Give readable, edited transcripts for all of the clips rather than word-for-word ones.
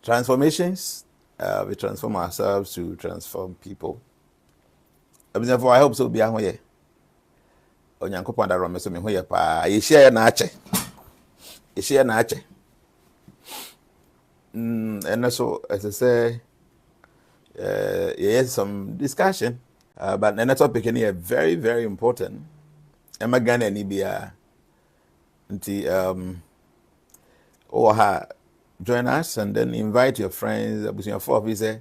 transformations. We transform ourselves to transform people. Therefore, I hope so. Be on here. Onyankopon da rome so me ho ye pa. Ye share na ache. Ye share na ache. And so as I say, yes, some discussion. But the topic here very, very important. Emma Ghana ni bia. Join us and then invite your friends. Your four say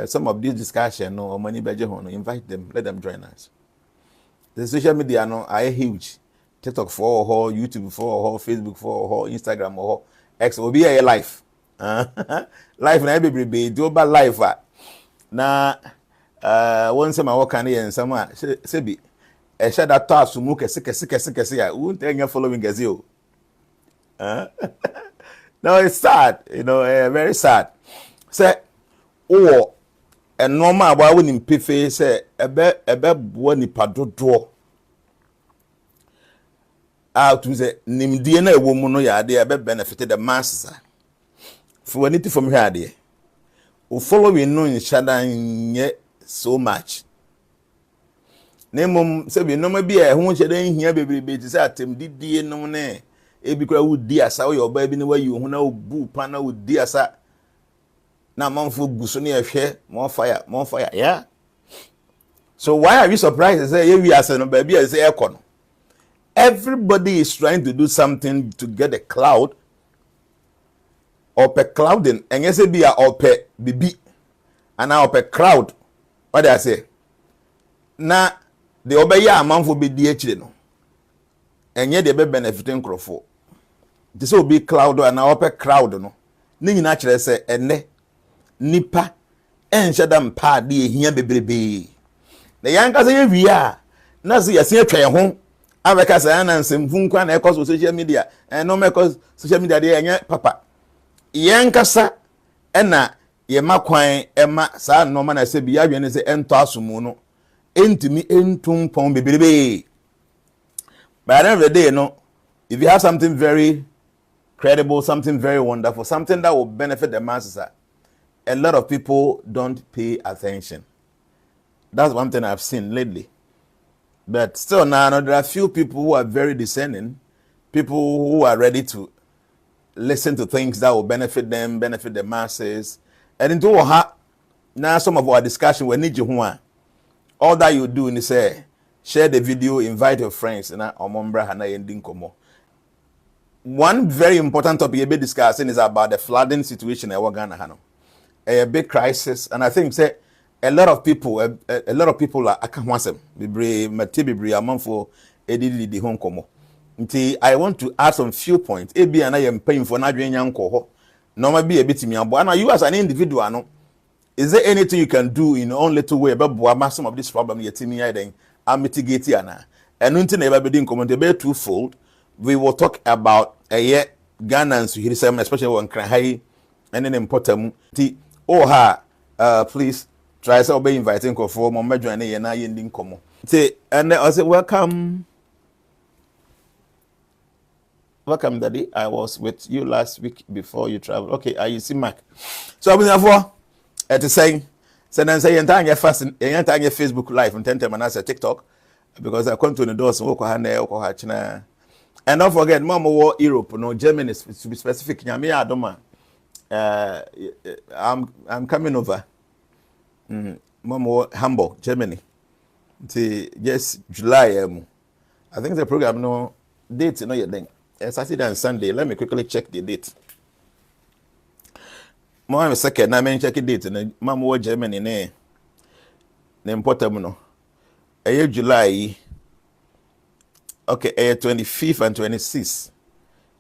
some of these discussion no money budget invite them, let them join us. The social media no are huge. TikTok for or YouTube for or Facebook for or Instagram or X will be a life. Life na be do about life. Na once my work and here some say be a share that task to move kese ya won't any following gazio. No, it's sad, very sad. Say, oh, and normal why wouldn't pay say a one padodo out to the Nimdiana woman no ya they benefited the masses. For anything from here, dear. Who follow we know in shadow yet so much. Name say, no, maybe I won't share here, baby, to say, Tim did dear no ne. Ebikra wo di asa wo your baby ne wa yi hu na obu pa na wo di asa na manfo guso ne ehwe more fire yeah. So why are you surprised say we asa no baby say ekọ no? Everybody is trying to do something to get a cloud or per clouding and yes be a or per bibi and now per crowd what do I say na the obeya manfo be di akire no enye de be benefiting crofo this will be cloud and our crowd no ni nyina kire se ene nipa enhyedam pa de ehia bebrebe na yanka se ye a na se yase atwa ye ho abeka se na nsem nkwa na ekọ social media no me social media de enye papa yanka sa ena ye makwan ema sa no ma na se bi ya ne se ento asomu no entimi entum pon bebrebe. But at the end of the day, if you have something very credible, something very wonderful, something that will benefit the masses, a lot of people don't pay attention. That's one thing I've seen lately. But still now, there are few people who are very discerning, people who are ready to listen to things that will benefit them, benefit the masses. And into now some of our discussion, we need you. All that you do is say, share the video, invite your friends, and one very important topic we'll be discussing is about the flooding situation in Ghana. A big crisis, and I think say a lot of people are akawansem bibre among for edidi di home komo. I want to add some few points. Ebi and I am paying for nadwen yanko ho. No be a bit me abo. And you as an individual, no, is there anything you can do in your own little way about some of this problem you're telling me then? Mitigate yana. And until never be comment twofold. We will talk about a year Ghanans especially when Krahai and then important please try to be inviting for more major and a ending como. And I said, welcome, Daddy. I was with you last week before you traveled. Okay, you see Mark. So I was therefore to say. So then say entire fast entire Facebook live and 10 and answer TikTok because I come to the doors and and don't forget Mama war Europe no Germany to be specific nyame adoma I'm coming over Mama war Hamburg Germany till just July I think the program no date no yet then Saturday and Sunday. Let me quickly check the date. More second, I mean check the date. Mama was Germany ne important no. July. Okay, 25th and 26th.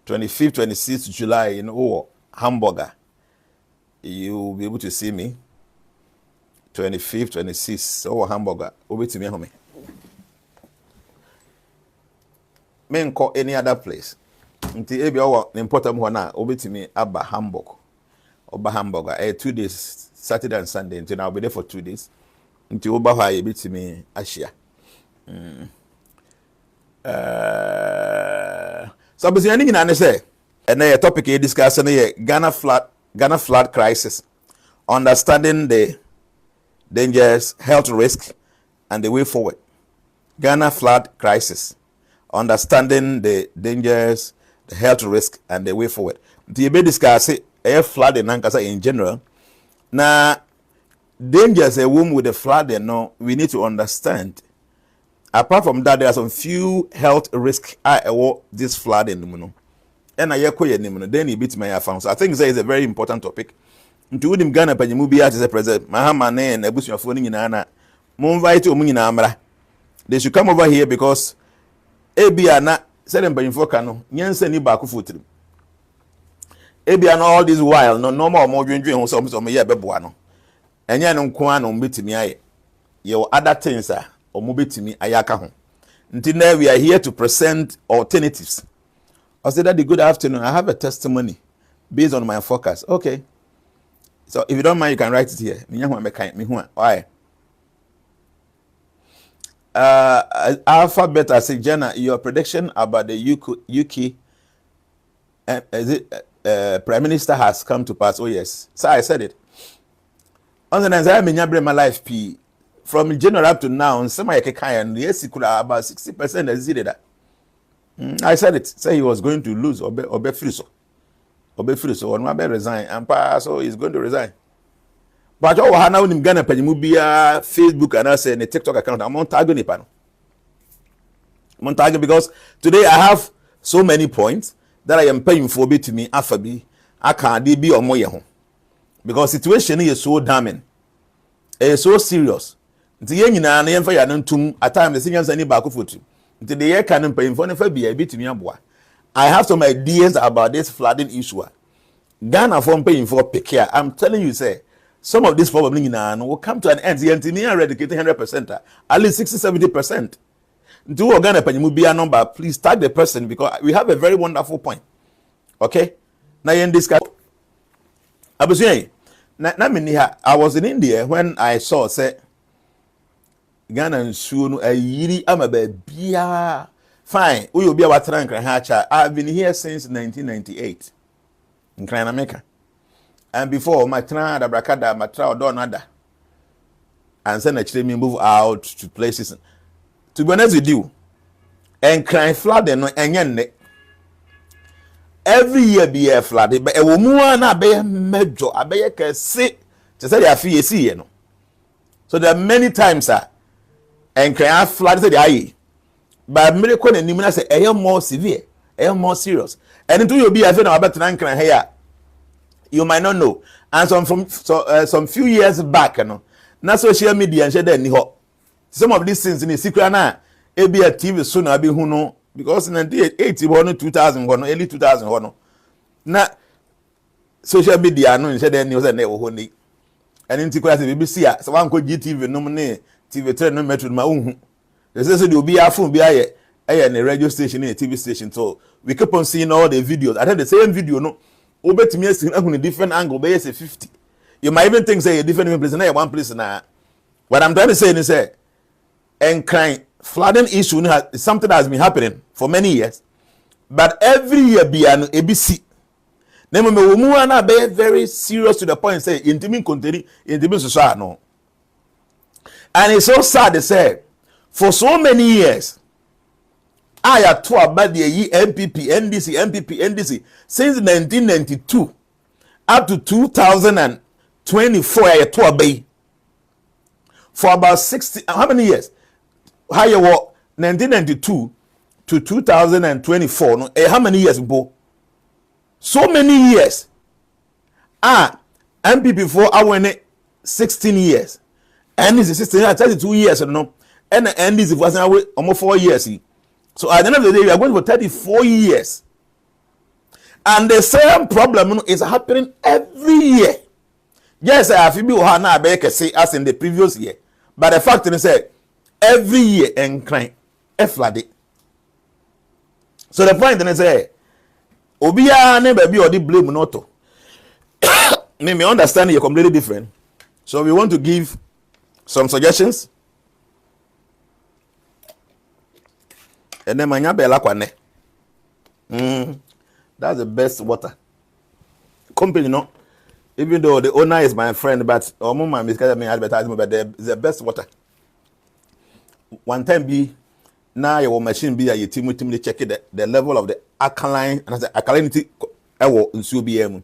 25th, 26th July in Hamburger. You will be able to see me. 25th, 26th Hamburger. Over to me home. Men call any other place. Until every hour important one over to me Abba Hamburg. Oba Hamburger. 2 days, Saturday and Sunday. Until I'll be there for 2 days. Until Oba Hawaii be to me Asia. So, but anything I say, and a topic you discuss, Ghana flood Ghana flood crisis, understanding the dangers, health risk, and the way forward. Ghana flood crisis, understanding the dangers, the health risk, and the way forward. The be discuss air flooding in general. Now, dangers a womb with the flooding, no, we need to understand. Apart from that, there are some few health risks this flooding. And I then you beat my found. So I think that is a very important topic. Nti wudim Ghana panyimu bi ate se president Mahama ne na abusuafo ni nyina na mo invite omu nyina amra. They should come over here because ebia na say dem panyimfo ka no nyensa ni ba ko fotrim. Ebia na all this while no normal mo dwendwen ho so mo ye beboa no. Enya no nko an no betimi aye. Ye other things omo betimi ayaka ho. Nti now we are here to present alternatives. I said, Daddy, good afternoon. I have a testimony based on my forecast. Okay. So if you don't mind, you can write it here. Why? Alphabet, I say, Jnana, your prediction about the UK Prime Minister has come to pass. Oh, yes. So I said it. On the night, I mean, my life, from January up to now, some I can yes, it could have about 60% exceeded that. I said it. Say he was going to lose Obe Friso. On my bed resign. And so he's going to resign. But oh, how now in Ghana Penimubia, Facebook, and I say in the TikTok account, I'm on target. I'm on target because today I have so many points that I am paying for to me after me. I can't be on my home. Because situation is so damning. It's so serious. The young in at times the singers any back of you. The year can pay for be a bit to me. I have some ideas about this flooding issue. Ghana from paying for Pekia. I'm telling you, say, some of this problem will come to an end. The engineer eradicating 100%, at least 60-70%. Do Ghana pay be a number, please tag the person because we have a very wonderful point. Okay? Now in this case, I was saying, I was in India when I saw say Ghana and soon a yiri amabia fine. We will be our trunk and I've been here since 1998 in America. And before my tran da brakada my trial done nada. And then actually me move out to places. To be honest with you, and crying flood and yen every year be a flood, but a woman a be major, a be a say to say they see no. So there are many times and crying flood the eye. But miracle and Nimina say, I am more severe, I am more serious. And until you be a fan of about here, you might not know. And some few years back, na social media and share any hope. Some of these things in the secret now, it be a TV soon, I'll be who know, because in 1980, 2000, early 2000, na social media, no, share news and never honey. And in secret, BBC, so one could GTV, nominate TV 10 no metro, my own. They say you'll be a phone, be a radio station, a TV station. So we keep on seeing all the videos. I had the same video, no. Over to me, a different angle, but say 50. You might even think say a different place, and one place now. What I'm trying to say is and crying flooding issue is something that has been happening for many years. But every year be an ABC. Name me woman be very serious to the point say intimate content intimate social no. And it's so sad to say for so many years I had to about the MPP NDC since 1992 up to 2024 I had to obey for about 60 how many years higher what 1992 to 2024 no how many years ago so many years MPP for I went 16 years and this is 16 32 years no and this was almost 4 years. So at the end of the day, we are going for 34 years. And the same problem is happening every year. Yes, I have to be now say as in the previous year. But the fact is that every year and crying a flood. So the point is that Obia never be or the blame not to. Me understand you're completely different. So we want to give some suggestions. And then manya bela kwane. That's the best water. Company no. Even though the owner is my friend, but my miscarriage me advertisement, but the best water. One time be now your machine be a team check the level of the alkaline and the alkalinity in BM.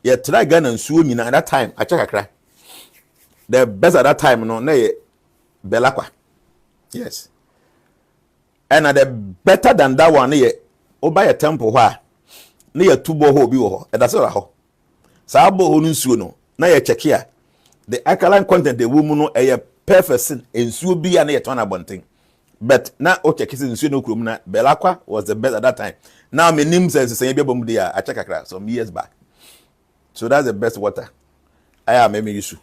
Yeah, try gun and sue me at that time. I check a cry. The best at that time, no, nay, Belacqua. Yes. And the better than that one, yeah, or buy a temple where near two boho be ho, and that's all. Sabo Honusuno, na ye check here. The alkaline content the woman no a perfect in subi and a ton bunting. But now okay, kissing Suno Krumna, Belacqua was the best at that time. Now my name says the same bomb there. I check a crack some years back. So that's the best water. I am maybe issue.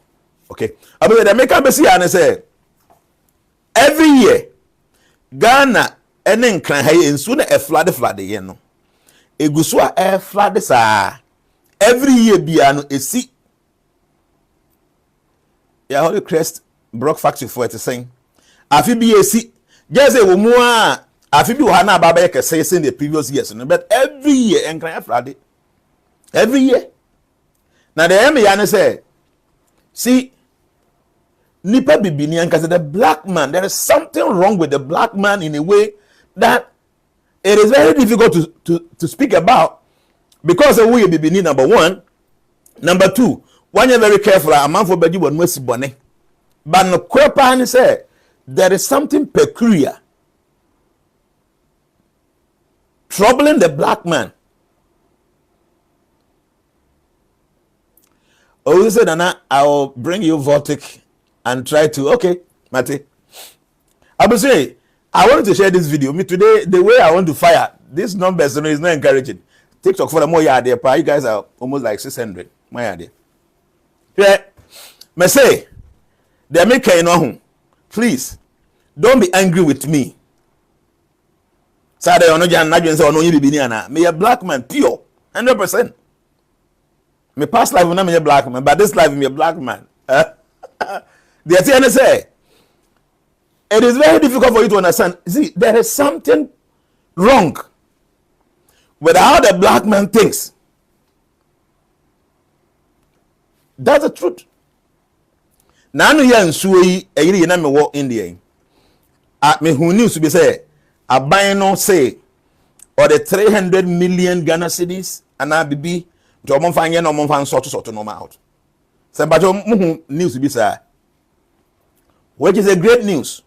Okay. I mean the make up and say every year Ghana and then can hay in sooner a flood you know. A gusua air flood sa. Every year, Biano is see. Yeah, Holy Crest Brock Factory for it to sing. I feel be a see. Just a woman. I feel be Hana Babeka says in the previous years, but every year and can Friday. Every year. Now the Emiana say, see, Nipa Bibinian because the black man, there is something wrong with the black man in a way that it is very difficult to speak about. Because we be number one, number two, when you're very careful, a man for bedi won wesi bone. But no kwepa say there is something peculiar troubling the black man. Oh, said, Nana, I will bring you Vortic and try to okay, Mate. I will say I want to share this video. Me today, the way I want to fire these numbers is not encouraging. TikTok for the more yard there, you guys are almost like 600. My idea. Yeah, me say, they make you know. Please, don't be angry with me. Sada ono jan nadwen say ono yibi na. Me a black man pure 100%. Me past life na me a black man, but this life me a black man. The say, it is very difficult for you to understand. See, there is something wrong with how the black man thinks. That's the truth. Nanu ya nsuyi eyiri na me wo India. Me who news to be say aban say or the 300 million Ghana cedis and bibi to mo fa nye no mo fa nsoto no ma out. Say ba jo mu news be say which is a great news.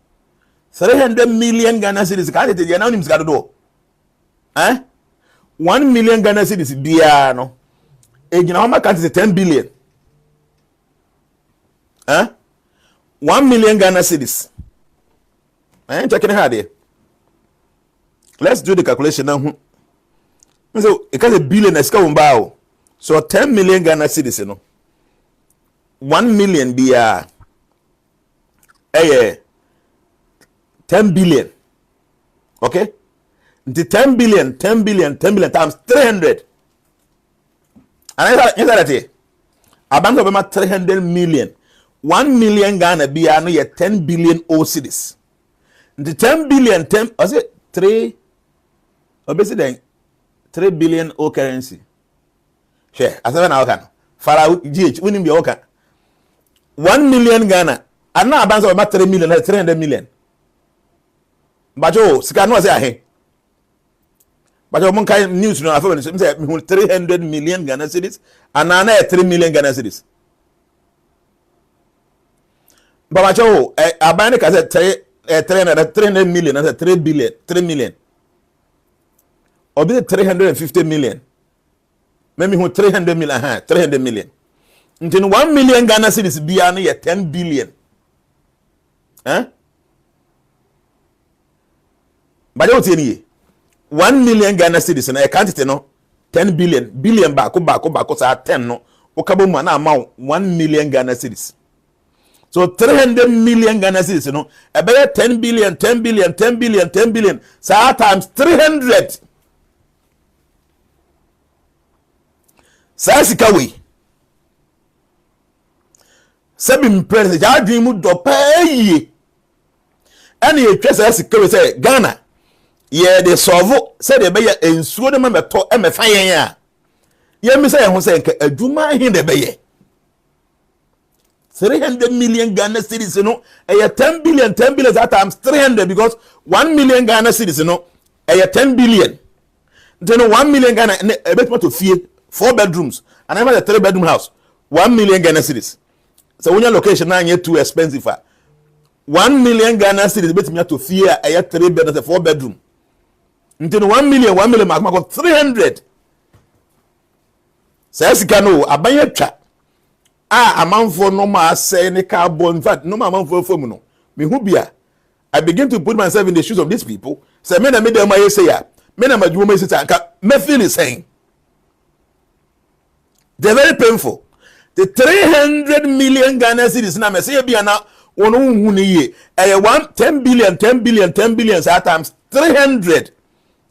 300 million Ghana cedis ka te dey na nim sika do. 1 million Ghana cedis bia no. Ejina how much can say 10 billion. 1 million Ghana cedis. I ain't checking hard here. Let's do the calculation now. So it can a billion so 10 million Ghana cedis, you know. 1 million be 10 billion. Okay? The 10 billion times 300. And inside that, a bank of about 300 million. 1 million Ghana be 10 billion O cedis. The 10 billion, was it 3? Obviously, 3 billion O currency. Share, as I can. Farah GH, winning the Oka. 1 million Ghana. And now a bank of about 3 million, 300 million. But oh, Sikano say ahe. But you mon kind news no afa say 300 million Ghana cedis and na 3 million Ghana cedis. But you abane ka say 300 million and 3 billion, 3 million. Or be 350 million. Maybe 300 million, 300 million. Until 1 million Ghana cedis bia na 10 billion. But you tell 1 million Ghana cedis na quantity no 10 billion back sa 10 no okabo mu na amount 1 million Ghana cedis. So 300 million Ghana cedis no about 10 billion sa times 300 sa sikawe sabi mpress ja dream do pay and you twese sikawe say Ghana ye de solve say de be ensuo de mameto emefa yen a Ye me say ho say nka adwuma hin de beye 300 million Ghana cedis no 10 billion that times 300 because 1 million Ghana cedis no 10 billion. Then 1 million Ghana a bit more to fee 4 bedrooms and I have a 3-bedroom house 1 million Ghana cedis. So when your location now you're too expensive 1 million Ghana cedis bit me to fee a 3 bedroom 4 bedroom. Then 1 million mark 300. Says kano abanye twa amanfo no ma say ne carbon. In fact no amanfo fo mu no me hu bia I begin to put myself in the shoes of these people. Say me na me dem aye say ya me na madwuma me say anka me feel is saying they're very painful. The 300 million Ghana cedis na me say bia na wono hu ne ye 10 billion say times 300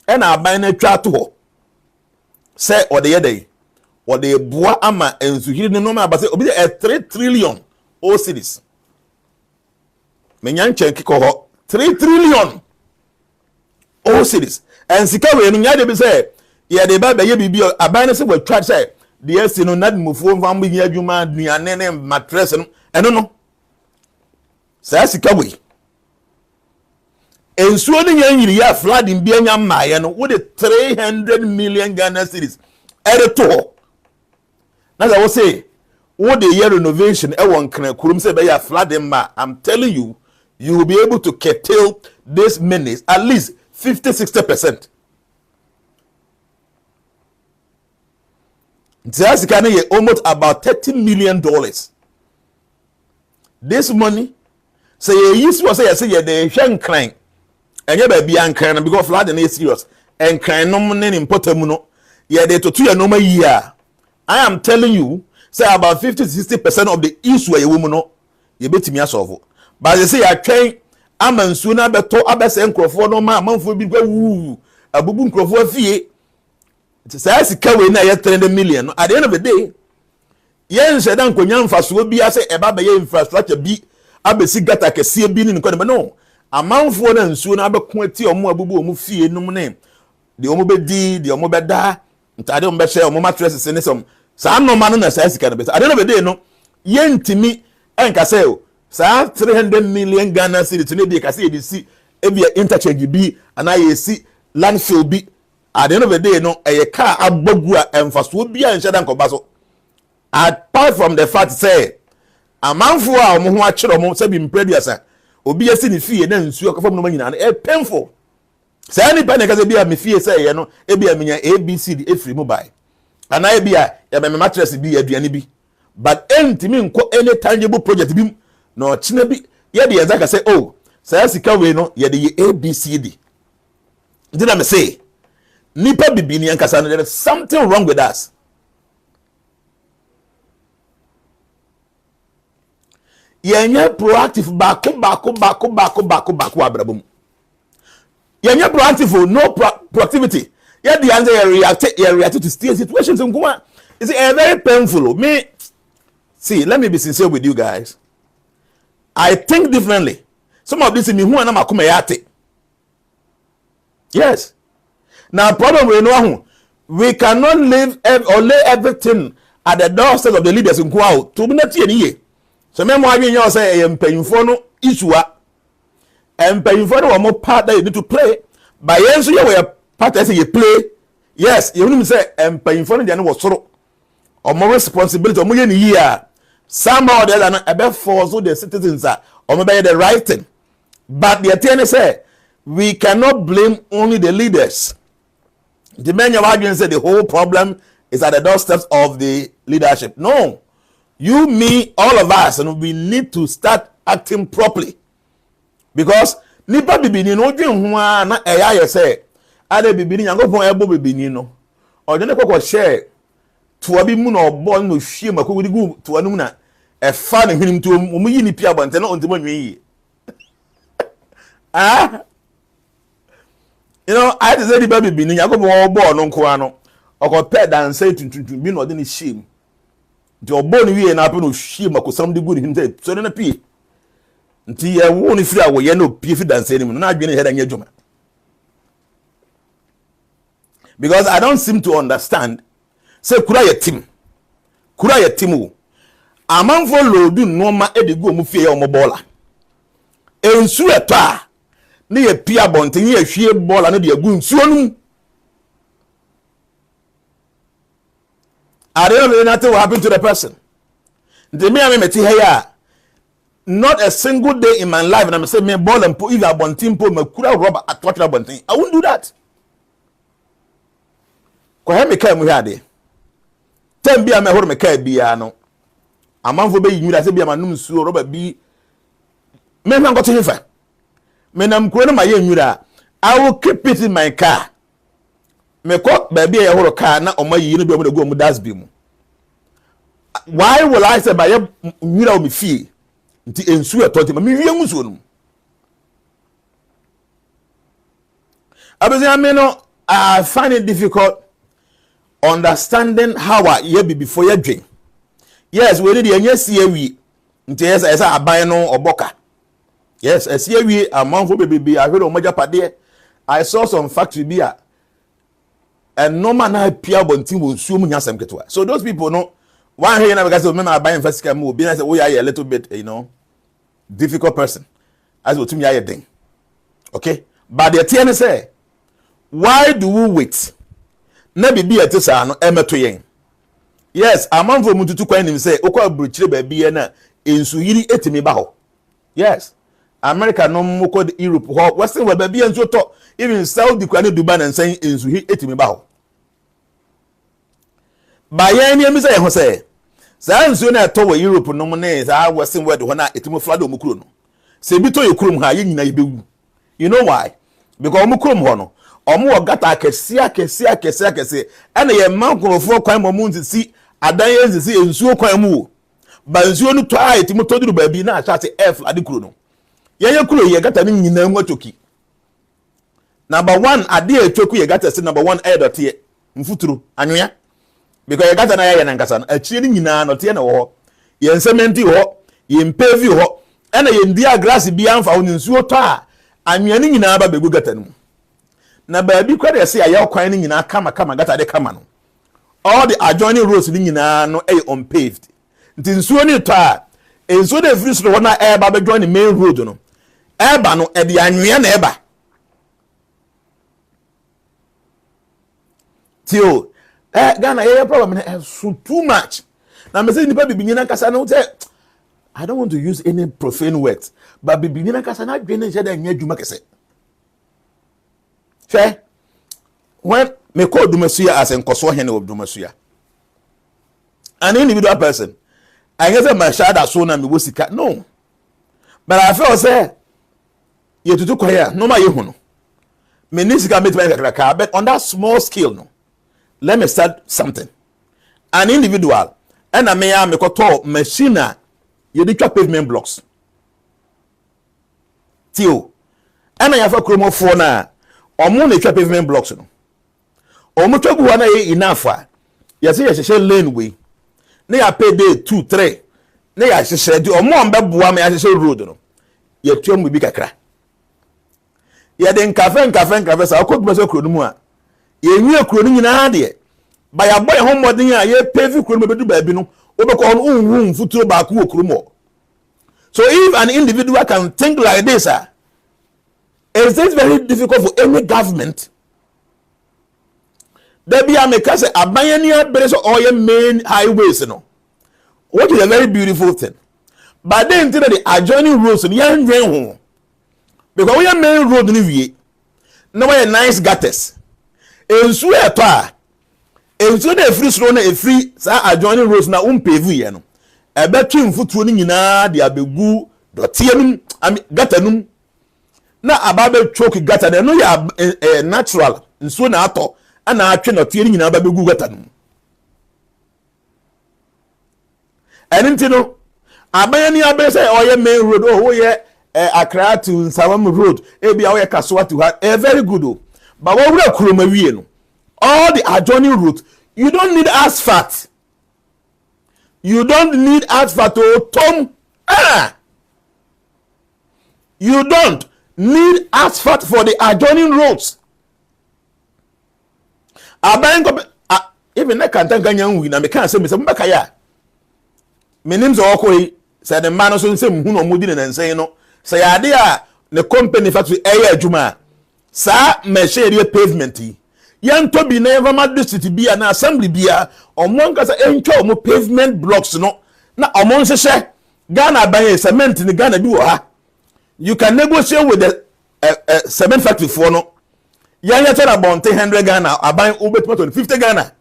and aban na twa to ho say o de ye dey or the bois ama and suhiri no normal but say obi 3 trillion o cedis menyan chenki ko ho 3 trillion o cedis and sika we no nya de be say ye de ba be ye bibi aban se we twa say the yes no nad mufuo mfam bi adwuma aduane ne mattress no eno no say sika we ensuo ni nya yiri ya flooding bi anya maaye no wo de 300 million Ghana cedis to now I will say, what the year renovation, I'm telling you, you will be able to curtail this menace at least 50-60%. That's almost about $30 million. This money, say you used to say the young crying, and you be crying because flooding is serious, and crying no money in Potamuno, yeah, they to 2 no year. I am telling you, say about 50-60% of the issue where you woman no, you bet me solve. But they say I train, I'm an sooner beto abes encrofor no man for be woo a bubun crofo fee. Say I see carry na 300 million. At the end of the day, yen said Uncle Yan Fasu be as a baba infrastructure be abesi gata kesi bi ni but no. A man for and sooner be quantity or more bubu mu fee no name. The omo be di, the omo be da. I don't bet share mattress in some. So I'm no man on a size kind of bit. I don't know the day no. Yen to me and Caseo. So 300 million Ghana city to need the see every interchange be and I see landfill be at the end of the day no a car abogua and fast would be and shadan kobaso. Apart from the fact say a man for our muachro mo say been previous obi a sin fee and then so from no money and painful. Say any panic as be a me fear say you know e be a me ABCD e free mobile and I be a me mattress be aduane bi but entimi nko any tangible project bi no chine bi ye de yanzaka say oh say sika we no ye de ABCD did I say nipa bibi ni ankasa no there is something wrong with us. Yenye proactive bako abrabum. You're proactive, no proactivity. Yet the answer you react to still situations. It's very painful. Me, see, let me be sincere with you guys. I think differently. Some of this in me who are not. Yes. Now, problem we know we cannot live or lay everything at the doorstep of the leaders in Kwao. To be not here. So, me more you say I am paying for no issue. And paying for one more part that you need to play. By yes, you were part that you play. Yes, you wouldn't say and paying for the was sort or more responsibility or more in a year. Somehow there are about for so the citizens are or maybe the right thing. But the attorney said we cannot blame only the leaders. The man of argument said the whole problem is at the doorsteps of the leadership. No, you, me, all of us, and we need to start acting properly. Because nipa bibini no dwen ho a na eya ye se ade bibini yankopon ebo bibini no odene kokko share to bi mu na obo no hwie makogudi gu to anu na e fa ne hwenim to mu yi ni pia bonte na ontimo nwen yi you know I just said the baby bibini yankopon obo no nko ano okopɛ danse tuntuntum bi no ode ne hwie de obo no wie na ape no hwie makosam de gu ne him say so na pie nti ye wo ni free awo ye no pie fi dance ni mu na adwene he da nya dwuma because I don't seem to understand say kura ye team o amanfo lodu noma edigo mu fie omo bola ensu eto a ne ye pia bonten ye hwie bola no de agu nsuo no I don't know nothing will happen to the person. The me am meti here not a single day in my life and I'm saying me ball and put either bontin po me kura rubber atwatch bontin. I won't do that. Ko he me kai mu here tem bia me horo me kai bia no amanfo be yinura se bia manum suo rubber bi me na ngoto hefa me nam kuro no ma ye nwura I will keep it in my car me ko ba bia ye horo car na o ma yi no bia mo de go mu dasbi mu. Why will I say ba ye nwura o me fie nti ensu eto me wie ngusuo no abezia me no I find it difficult understanding how I be before you drink. Yes, we need the see we. Yes, as I buy no or boka. Yes, I see we a month for baby. I heard on major pade. I saw some factory beer. And no man I peer bontin will assume yasam ketwa. So those people know one here now because remember I buy in first came be I say we are a little bit, difficult person. As what to me I thing. Okay? But the TN say, why do we wait? Na bibi etesa no emeto yen. Yes, amanfo mututu kwan nim say okwa bruchire ba biye na ensuhiri etimi ba ho. Yes. America no moko Europe ho western wa ba biye nso to even Saudi kwan Dubai na nsan ensuhiri etimi ba ho. Ba yen ni emisa ye ho say sa nsuo na to wa Europe no mo na sa western world ho na etimi flado omukuro no. Se bi to ye kurom ha ye nyina ye bewu. You know why? Because omukuro ho no omo gata akese ene ye mankrofo kwan momu ntisi adan ye ntisi ensuo kwan mu ba nsuo no to a etimo toduru ba bi na achate f adekuro no ye kuro ye gata ni nyina nwa choki number 1 ade etwoku ye gata se number 1 edote mfuturu anwea because ye gata na ye nankasa no achire ni nyina no te na wo ye nsementi ho ye mpevi ho ene ye ndia glass bi amfa ho nsuo to a anwea ni nyina ba begu gata no na baabi kwade ya say aye kwan ni nyina kama gata de kama no all the adjoining roads ni nyina no unpaved nti nsuo ni to a ensuo de free so na eba be join the main road no eba no e de anwea na eba tio Ghana ye problem so too much na me say nipa bibi nyina kasa no say I don't want to use any profane words but bibi nyina kasa na dwene je da nya adwuma kese. When me call Dumasuya as in Koso Hen of Dumasuya, an individual person, I guess my shadow so na me wosika. No, but I feel say you to do choir, no my yehuno. Me nisika meet my car, but on that small scale, no. Let me start something. An individual, and a me koto machine, you do pavement blocks. Tio, and I have a chromo for na. Omo na twa pavement blocks no omo twa bu na ye enough a ye say ye lane way na ya pay day 2 3 na ya hye di omo mbe bua me ya hye road no ye twa mu bi kakra ye den kafe sa akodu so kro no mu a ye nwie kro no nyina de ba ya boy ho modin a ye pave kro no bedu ba bi no obekọ no unhu mfuturo ba ko kro mo. So if an individual can think like this is it very difficult for any government? There be a make say abanyania beres or your main highways, What is a very beautiful thing. But then the adjoining roads and yan drain home. Because we are main road in the no way nice gutters. And swear to so the free slow a free adjoining roads na pave no. A better foot running in the abegu dotianum gutanum. Na ababe choke gata na no ya natural nso na ato ana atwe na tie nyina ababe gu gata no enti no abaya ni abe say oye main road oye Accra to Nsawam road e bia oye Kasoa to very good but what we kuroma wie no all the adjoining roads you don't need asphalt to tom you don't need asphalt for the adjoining roads. Even even na kantanga nyanwi na me kan say me say mbaka ya me nim so okoi say the man so say hu no mudi ne nsen no say ade a the company factory eye adwuma sa me share pavement yi yanto bi na evama district bia na assembly bia omon kasa entwa omo pavement blocks no na omon hyehyɛ Ghana ban cement ni Ghana bi wo ha you can negotiate with the cement factory for no yanya tell about 100 Ghana aban ubetuma 50 Ghana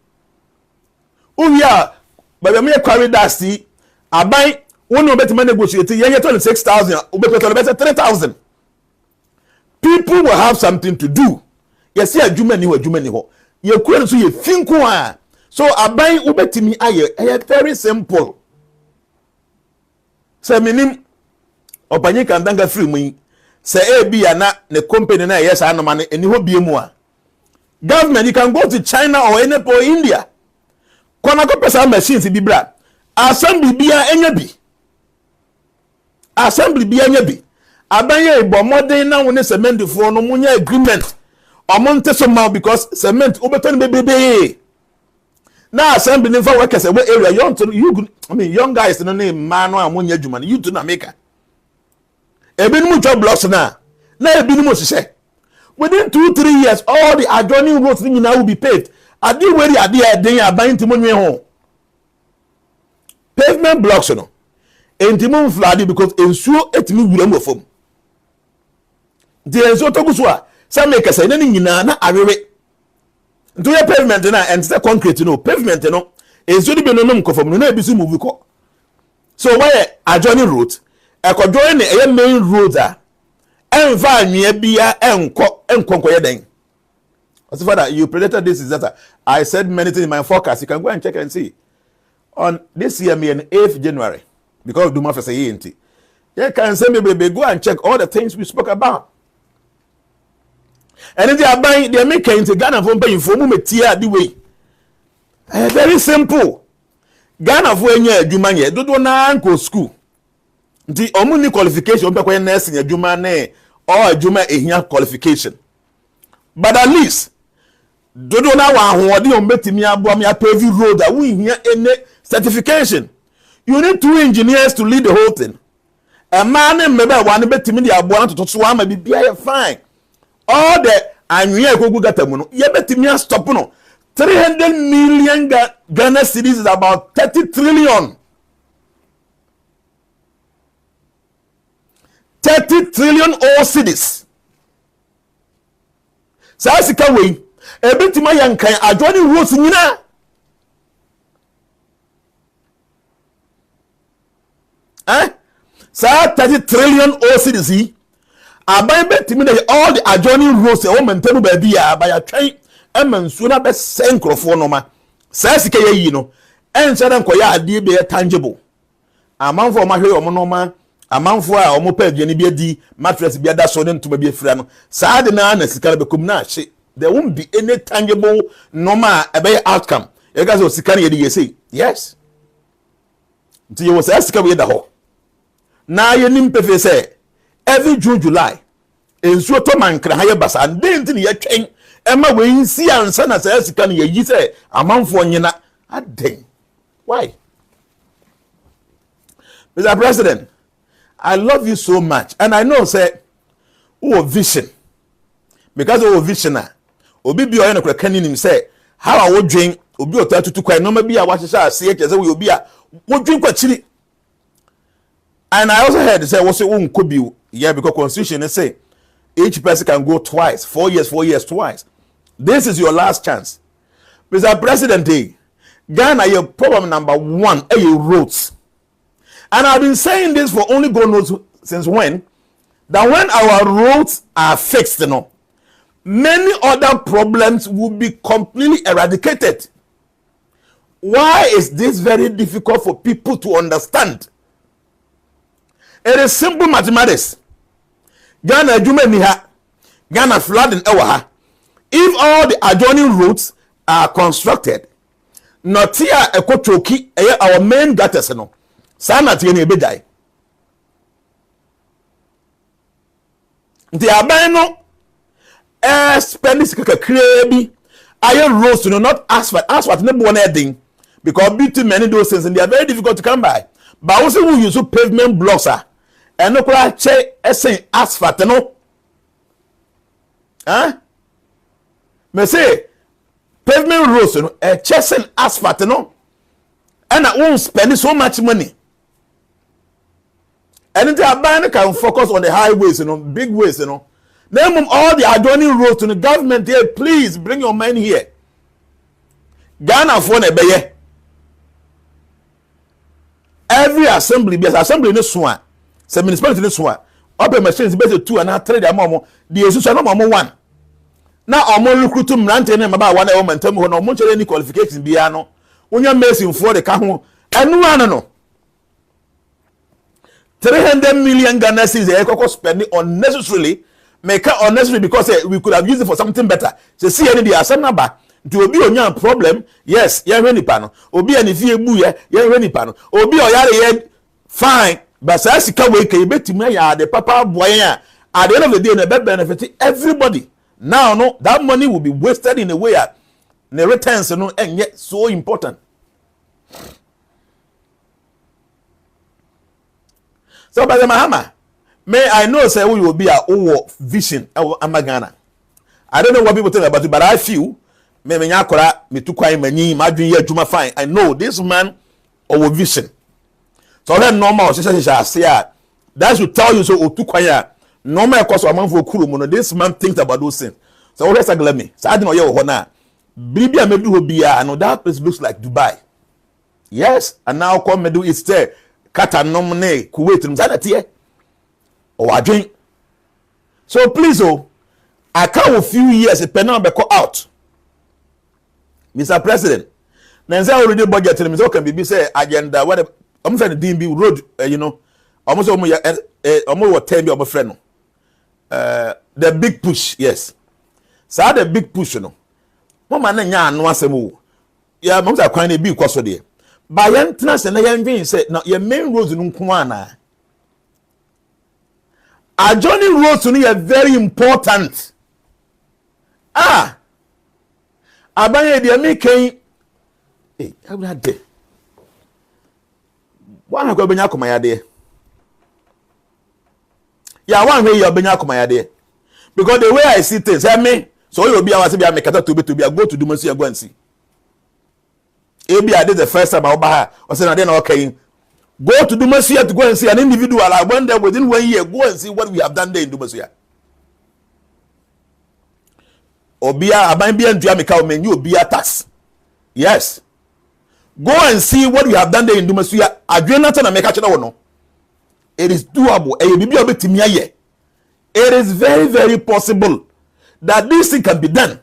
uya ba me carry dusty aban won no betuma negotiate yanya 26,000 ubetuma 3,000 people will have something to do. Yes, yeah, Jumani ho. Ye kura so ye finko a. So aban ubetimi aye very simple. Se minim opanye kandanga free mu. Se bia na ne company na yes anoma ne eni ho bie mu a. Government, you can go to China or any or India. Kona ko pesa machines bi bra. Assembly bia enya bi. Assembly bia enya bi. Abanye ibo modern na woni cement for no munya agreement. Omonte so mal because cement obeton bebebe. Na assembly ni for workers we area young guys no name man no amonya adwuma you to na maker. Ebinim job blocks na ebinim osise. Within 2-3 years all the adjoining roads ni now will be paved. Adi weri adi den aban timonwe ho. Pavement blocks no. Entimon flood because ensuo etimi wuram wofom. The ensuo toguso a some make say na nyina na awewe. Nto ye pavement na and say concrete no pavement no ensuo di be no nkofom no na ebisu move ko. So why adjoining road ekojoin na main road a enfa anwea bia enkonko ye den. As father you predicted this is that I said many things in my forecast. You can go and check and see. On this year me on 8th January because of Duma for say enti. You can say me go and check all the things we spoke about. And if they are buying, they are making into Ghana for paying for metia the way. Very simple. Ghana for any Jumanye, do na uncle school. The only qualification of nursing a Jumane or Juma a qualification. But at least, do na one who on Betimia Bomia paving road that we hear any certification. You need 2 engineers to lead the whole thing. A man and maybe one Betimedia want to swam and be fine. All the annual go gatamuno, Yebetimia stop no 300 million Ghana cedis is about 30 trillion. 30 trillion all cedis. Sasika way, a bit my young kind are joining rules in Nina. Sa 30 trillion all cedis. Aban betimi all the adjoining roads e o maintain ba bia ba ya twen emansuo na be senkrofo no ma sa sika yi no ense na nkoya ade be tangible amanfo o ma hwe o mo no ma amanfo a o mo pa aduane bi adi mattress bi ada so ne ntoma bi afira no sa de na sika be kom na hye there won't be any tangible normal e be outcome e ga so sika na ye dey say yes nti ye wo sa sika we da ho na ye nim pefe say every June July ensuo to mankra ha ye basa ndenti ne ye twen ema we nsi ansa na sa sika ne ye yi say amanfo nyina aden why Mr. President, I love you so much and I know say vision because vision obi bi oye no kra kanim say how I would drink obi otatutu kwai no ma bi a wa hye ase ye keze we obi a wodwin kwachiri. And I also heard they say what's it could be because constitution they say each person can go twice, 4 years twice. This is your last chance. Mr. President, Ghana your problem number 1 are roads. And I've been saying this for only God knows since when, that when our roads are fixed, many other problems will be completely eradicated. Why is this very difficult for people to understand? It is simple mathematics. Ghana Juma Niha, Ghana flooding ewa. If all the adjoining roads are constructed, not here a kochoki, our main gutters, Sana tieni bedai. The abano spending kaka krebi Iron roads, not asphalt. Asphalt never one heading because between many those things and they are very difficult to come by. But also we use pavement blocks and no cry check asphalt no. Huh? Me say pavement roads chasing asphalt no. And I won't spend so much money. And the abandon can focus on the highways, big ways, Name all the adjoining roads to the government here. Please bring your men here. Ghana for nebeye. Every assembly, because assembly in this one, some municipality in this one, open machines based 2 and 3 the amount. The institution no more 1. Now I'm recruit to mrante na about 1 hour and tell me no much any qualifications bia no. When you're messing for the car and no. 300 million Ghana cedis they spending unnecessarily. Make it unnecessary because we could have used it for something better. So see any the asana ba to obi onya problem. Yes, ye hwe nipa no. Obi ani fie bu ye hwe nipa no. Obi oyare ye fine, but say sika we ke betimi ya the papa boy at the end of the day na be benefit everybody. Now no, that money will be wasted in a way the returns no and yet so important. So by the Mahama, may I know say we will be a vision Ghana. I don't know what people think about it, but I feel me nyakora me tukwai manyi madwin ye adwuma fine. I know this man our vision. So that normal say that should tell you so otukwai normal cause of man for kuru this man thinks about those things. So what let me. So I don't know you na Bibia medu hobia and that place looks like Dubai. Yes, and now come medu is there. Kata nomne Kuwait mzana or so please I count a few years a penal be out. Mr. President, Nanza already budget to me can be say agenda what I'm saying the DMB road almost almost 10 of a friend. The big push, yes. So the big push Mama nya no asem ya mom say kwan na bi kwaso de. Ba yan tena se na yan dwen say na your main roads no nko ana. Adjoining roads are very important. Abanye de make I will de. One go benya komaya de. Yeah, one way you benya komaya de. Because the way I see things, me so you be awase be amekata to be go to Dumasi go and see. Ebi I did the first time I oba o say na dey na okay. Go to Dumasia to go and see an individual. I went there within 1 year. Go and see what we have done there in Dumasia. Obia, Abambia and Jamaica, menu Obia tax. Yes. Go and see what we have done there in Dumasia. Jnana and make a no. It is doable. It is very, very possible that this thing can be done.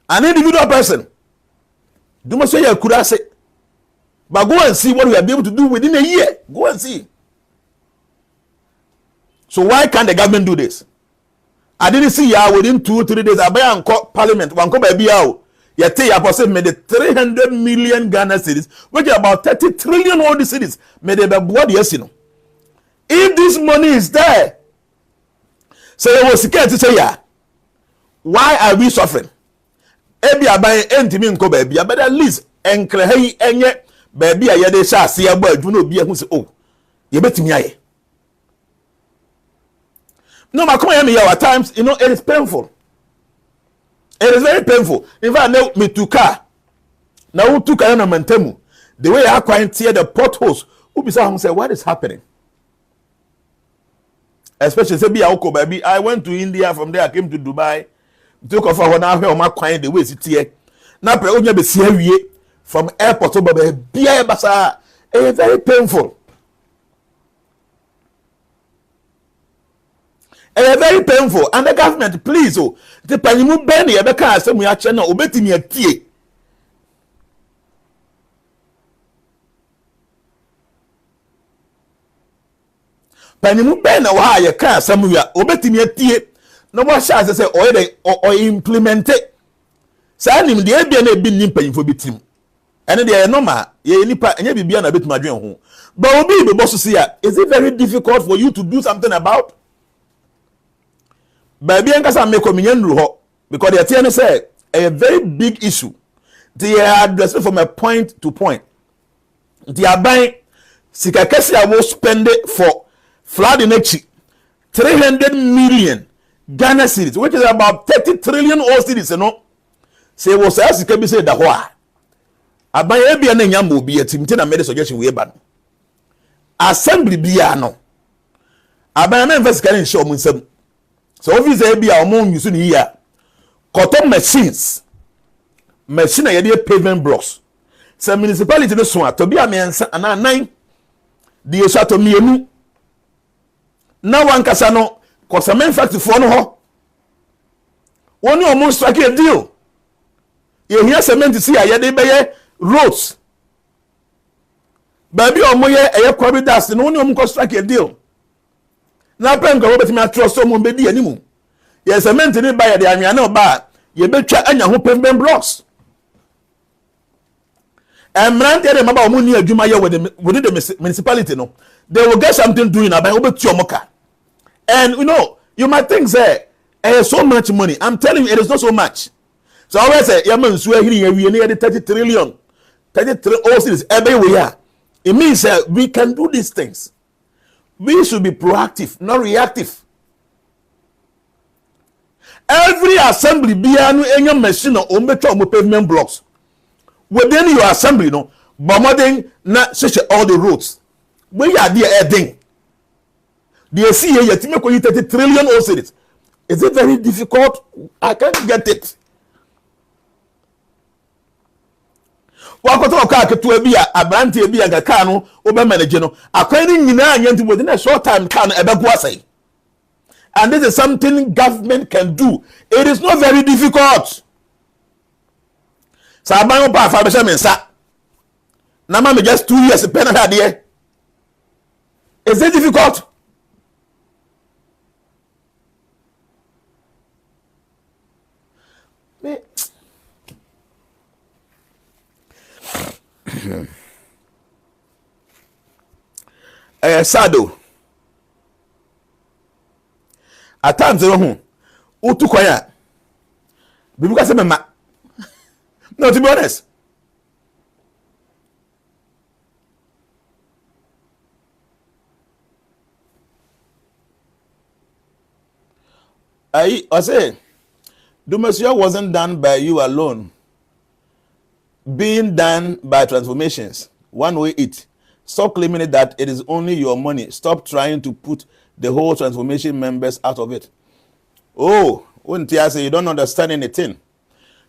An individual person. Dumasia could have said. But go and see what we are able to do within a year. Go and see. So why can't the government do this? I didn't see ya within 2-3 days. I buy and call parliament. One call baby out. You tell ya person made the 300 million Ghana cities, which are about 30 trillion all the cities. Made the what yes, If this money is there, so it was scared to say yeah. Why are we suffering? Ebi abai entimi nko baby, but at least enkrehi enye. Baby, I had a shot, see a bird, you know, be a who say, oh, you bet me. No, my come at times, it is painful. It is very painful. In fact, now me to car. Now who took a mentemu. The way I quite tear the potholes, who be say, what is happening? Especially say be a baby. I went to India, from there I came to Dubai. Took off for now my client the way it's here. Now pre only be see from airport to basa very painful. Very painful. And the government, please, the panimu beni ebeka asem ya chena obetimi atie. Panimu beni wa ya ka asem ya obetimi atie. No wa sha say o implement it. Sa nim de ebia na ebi nim panimfo bitim. And they normal, ye nipa enye bibia na betima dwen ho. But obi be boss see ya, is it very difficult for you to do something about? Baby enkasa me kominye nru ho. because they are telling say a very big issue. They are addressing from a point to point. They are buying sikakesi will spend it for flood in 300 million Ghana cedis, which is about 30 trillion all cedis, you know. Say was as can be said the why. Ayebi and Yambo be a team ten made a suggestion we ban. Assembly be no. Abayana investigating show me some. So obviously be our moon you soon here. Cotton machines. Machine a pavement blocks. Some municipality no so to be a man and 9. The Shato Mienu. Now one casano, cause a main factory for no ho. One almost strike a deal. You hear cement to see a yade roads. Baby or moye a quarry dust and only almost strike a deal. Now pen go over to my trust someone baby anymore. Yes, cement in it by the Amiano bar. You bet check and your pavement blocks. And man tell them about money Jumaya within the municipality, no. They will get something doing about over to your mocha. And you know, you might think say so much money. I'm telling you, it is not so much. So I always say, Yaman swear here we near the 30 trillion. 33 all cities everywhere. It means that we can do these things. We should be proactive, not reactive. Every assembly be any machine or pavement blocks. Within your assembly, no, but more than not such all the roads. We are there adding. The see here, you make 30 trillion all cities. Is it very difficult? I can't get it. Wakoto ka keto bi a abrante bi aga ka no obe manage no akwani nyina anyanti within a short time can ebegu asai. And this is something government can do. It is not very difficult. Saban pa fa be se mensa. Na ma me just 2 years pen na there. Is it difficult? Sado at times utu kwaya bibu ka se mema. No, to be honest, I say Dumasio wasn't done by you alone, being done by transformations. One way it. Stop claiming it that it is only your money. Stop trying to put the whole transformation members out of it. Oh, when Tia say you don't understand anything.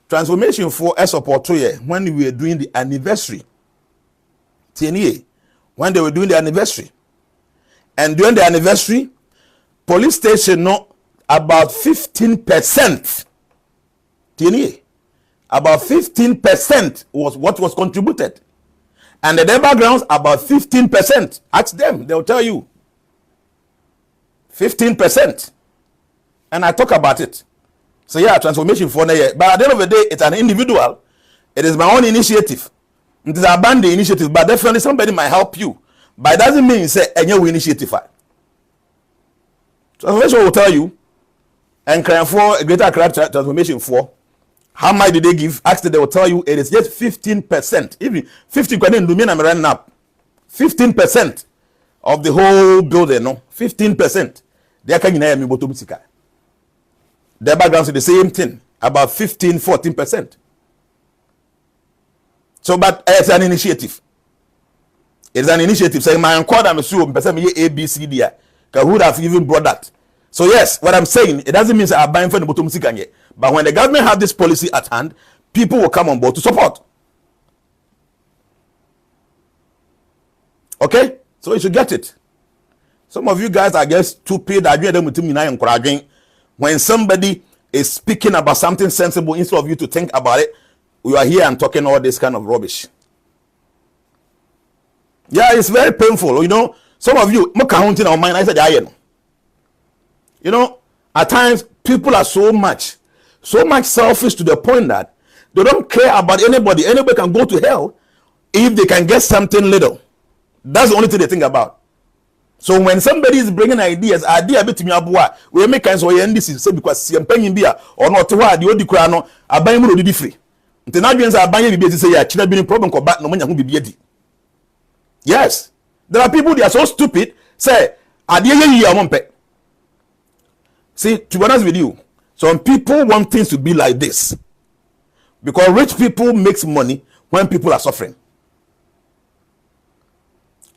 Transformation for a support when we were doing the anniversary. TNA, when they were doing the anniversary. And during the anniversary, police station no about 15%. TNA, about 15% was what was contributed. And the backgrounds about 15%. Ask them, they'll tell you. 15%. And I talk about it. So yeah, transformation for year. But at the end of the day, it's an individual. It is my own initiative. It is a band initiative, but definitely somebody might help you. But it doesn't mean say any initiative. Transformation will tell you, and crying for a greater transformation for. How much did they give? Actually, they will tell you it is just 15%. Even 50 can do mean I'm running up. 15% of the whole building, no? 15%. They are coming me botobutika. Their backgrounds are the same thing, about 14%. So, but it's an initiative. It's an initiative. Saying my uncle, I'm sure, A, B, C, D. Who would have even brought that? So yes, what I'm saying, it doesn't mean I'm buying for the bottom sikanye. But when the government have this policy at hand, people will come on board to support. Okay? So you should get it. Some of you guys are just stupid. When somebody is speaking about something sensible, instead of you to think about it, we are here and talking all this kind of rubbish. Yeah, it's very painful. You know, some of you, I said, you know, at times people are so much selfish to the point that they don't care about anybody. Anybody can go to hell if they can get something little. That's the only thing they think about. So when somebody is bringing ideas, idea bit me aboa, we make kinds of this say because campaign bia or not wa the odi kura no aban mu odi free. Nti na dwen say aban ye say ya kira bi problem ko ba no manya ho bibia di. Yes. There are people they are so stupid say idea ye omompe. See, to be honest with you, some people want things to be like this. Because rich people makes money when people are suffering.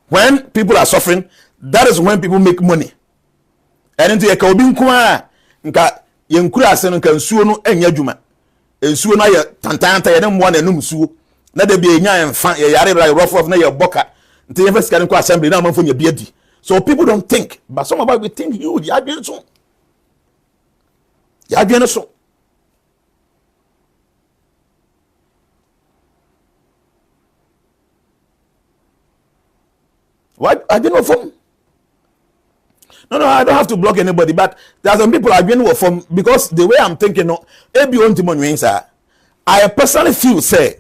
When people are suffering, that is when people make money. And into yeka obi nko nka yenkura ase no nka nsuo no enya adwuma. Nsuo no aye tantanta ye ne mo na enum nsuo. Na de bi enya enfa ye yare rough na ye boka. Nti ye fasika nko assembly na manfo nya biadi. So people don't think, but some of us we think huge. Ya dwen so. Ya dwen so. What? I didn't know from. No, I don't have to block anybody, but there are some people I didn't know from because the way I'm thinking, no, I personally feel say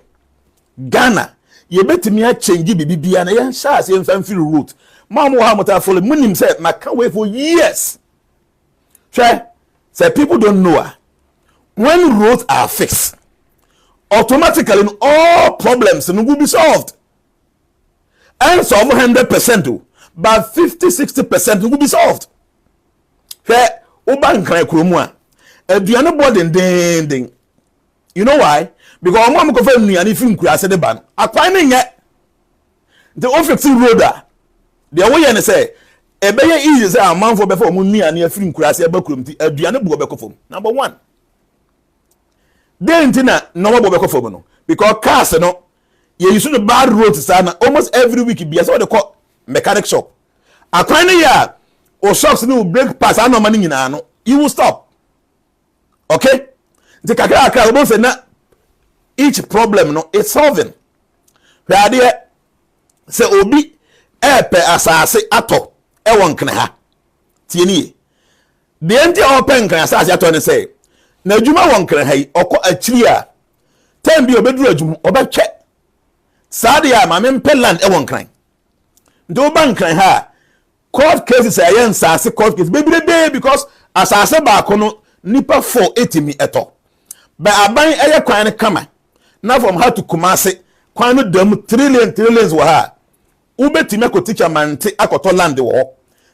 Ghana, you bet me a change BB and I shall say I'm feel root. Mama Mahama follow Munim said, I can't wait for years. Try say people don't know when roads are fixed, automatically all problems will be solved. And solve 100%, but 50-60% will be solved. Fair, Oban cry Kurumwa. Diana Borden ding. You know why? Because I'm going to me and if you cross the ban. I'm finding it. The office roader. The way and say, a better easy say a man for before money and near film cross a backroom. Diana Bobecofo. Number one. Then Tina, no Bobecofo. Because cars no. You see the bad roads almost every week be so they call mechanic shop. Akwana ya or shops no break pass no money no you will stop. Okay? The kakra say na each problem no is solving. Where there say obi pe asase ato e won kne ha. Tieni. The enti open kne asase ato ne say na adwuma won kne ha yi okọ akiri a time bi obeduru adwuma obetwe Sadia ma mempe land e won kran. Do ban kran ha. Court cases ayen sase court case baby because asase ba kono nipa 480 eto. Ba aban eye kwan ne kama. Na from how to Kumasi kwan no dam trillions wo ha. Ubetimi akoticha mante akoto land wo.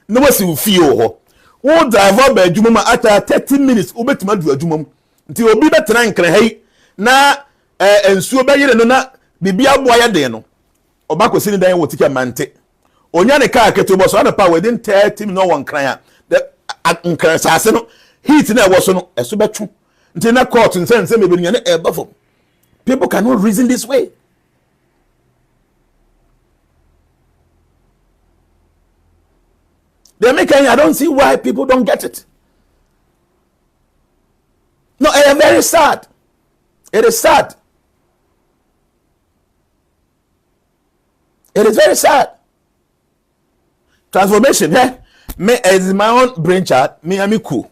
No wasi ufie wo. Wo driver ba adwuma ma ata 30 minutes ubetimi adu adwuma. Nti obi betena nkran hai na ensuo ba yire no na bibia boa ya den no obako sini dan wo tika mante onya ne kaa keto bo so na pa within 30 minutes no one kran the nkran sase no heat na wo so no eso betwu nti na court nse me benuya ne ebafo. People cannot reason this way. They make I don't see why people don't get it. No, it is very sad. It is sad. It is very sad. Transformation, me as my own brainchild, me am cool.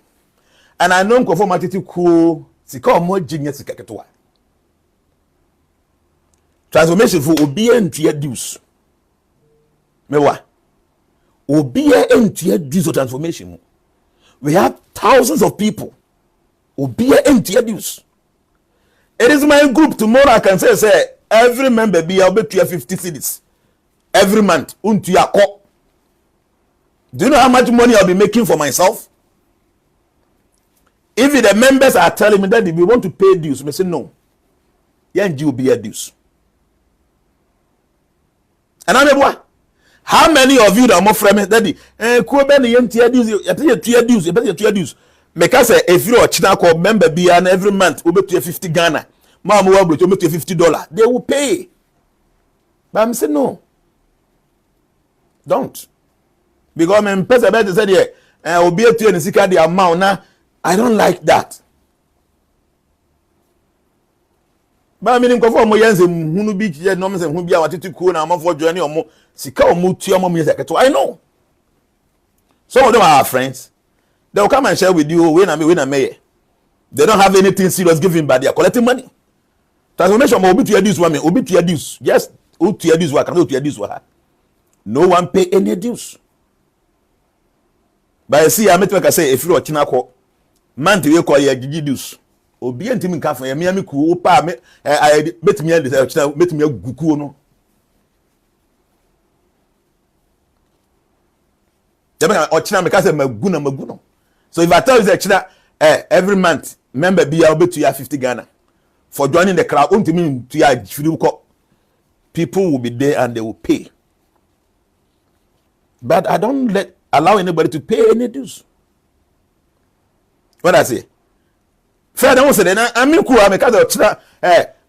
And I know conform attitude cool, sika more genius kaketwa. Transformation for obia introduce. Me wa. Obia introduce transformation. We have thousands of people. Obia introduce. It is my group. Tomorrow I can say every member be able to 50 cedis. Every month. Do you know how much money I'll be making for myself? If the members are telling me that we want to pay dues, I say no. You will be a dues. And I'm like, how many of you that are more friendly? Daddy, dues. Make us say if you're a Chinako member be and every month we be 50 Ghana. Mom will be $50. They will pay. But I'm saying no. Don't. Because my person better said yeah, will be able to see the amount now. I don't like that. But I mean, conform mo yense hunu bi je no me se hunu bi a watete ku na amafo journey omo sika omo tu omo me se keto. I know. Some of them are our friends. They will come and share with you when I may. They don't have anything serious giving, but they are collecting money. Transformation will be to reduce women, will be to reduce. Yes, to reduce what can to reduce what. No one pay any dues. By see I met like I say if you are chinako man to call ya gigidus obi antimi nka fa ya me ku o pa me betimi ya de china betimi aguku no Jabana o china me ka say magu no. So if I tell you that china every month member be ya betu ya 50 Ghana for joining the crowd untimi to ya people will be there and they will pay. But I don't allow anybody to pay any dues. What I say? Fair don't say that I mean cool, I make a china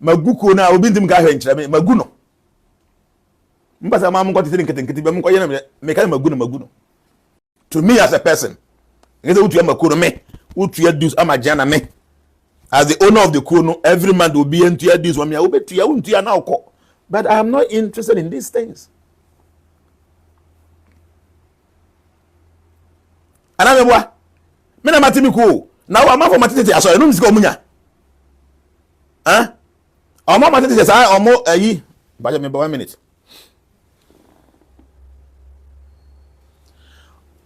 maguko na obi ntim ka hwe nkyere me maguno. Mbasa ma mko tete nkete be mko yena me ka maguno. To me as a person, ngeze utu ya makuno me, utu ya dues ama Jnana me. As the owner of the kuno, every man will be into your dues. Wami obetu ya untu ya now ko. But I am not interested in these things. Anamebwa mena matimi ko na wa mafo matete aso enu misika omunya omo matete sa omo ayi baje me 1 minute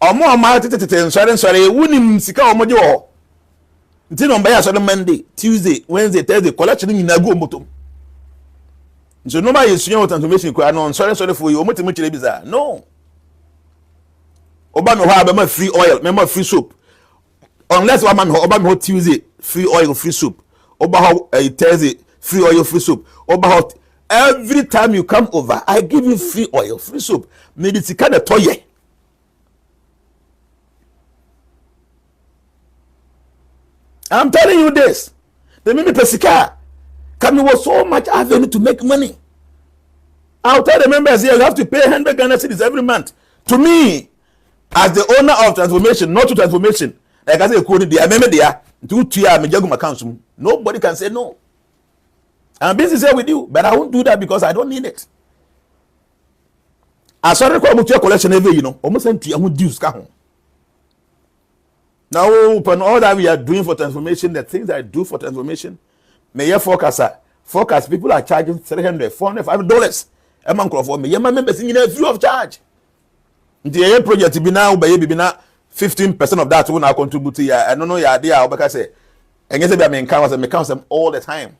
omo matete nsore wunim sika omo je wo nti no mba ya so Monday Tuesday Wednesday Thursday collection nyina go motom nso no ma yesunya what information ko no nsore for you omo timi kire biza no Oba me ho abema free oil, me free soap. Unless one man oba me ho Tuesday free oil, free soap. Oba ho Thursday free oil, free soap. Oba ho every time you come over, I give you free oil, free soap. Me di sika na toye. I'm telling you this. The mimi pesika. Come was so much avenue to make money. I'll tell the members here you have to pay 100 Ghana cedis every month. To me, as the owner of transformation, not to transformation, like I say, I remember there, 2 years, my council. Nobody can say no. I'm busy here with you, but I won't do that because I don't need it. I saw the collection every, almost empty. I won't do it. Now, upon all that we are doing for transformation, the things I do for transformation, may you focus. People are charging $300, $400, $500. A month for me. My members in free of charge. The project be now by 15% of that when I contribute to I don't know your idea because say and yes I count all the time.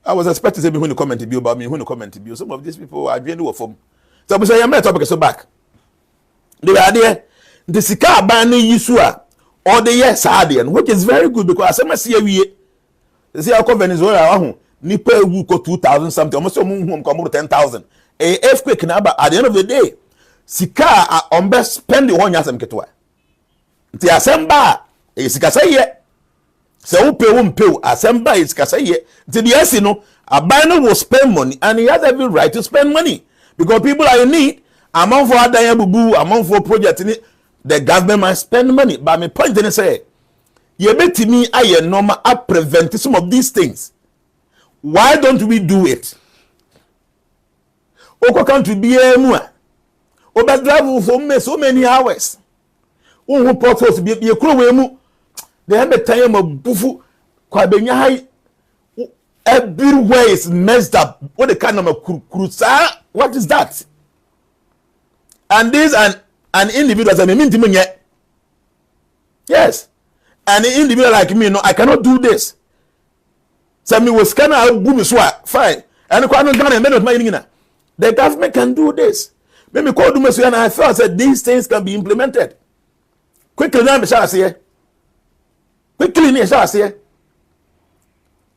I was expecting to be when you comment to be about me when you comment to be some of these people are doing work from. So I say I'm not topic so back. The idea the sika ban yisua or the yes adian which is very good because I see we see how Venezuela nipa ewu ko 2,000 something almost come 10,000 a earthquake na at the end of the day sika ombe spend the one yasem ketwa nti asemba e sika saye se wo pe wo mpe asemba e sika saye nti the yes no aban will spend money and he has every right to spend money because people are in need among for adan bubu among for project ni the government must spend money but my point is say ye betimi aye normal prevent some of these things. Why don't we do it? Oko country be emu oba drive for so many hours. Who purpose be kuro we mu. They have a time of bufu kwa benya hai everywhere is messed up. What the kind of cruiser? What is that? And this an individual as I mean to me. Yes. An individual like me, no, I cannot do this. So me was scanner out boom fine. And the government can do this. Maybe call do and I felt that these things can be implemented. Quickly now me shall say. Quickly me shall say.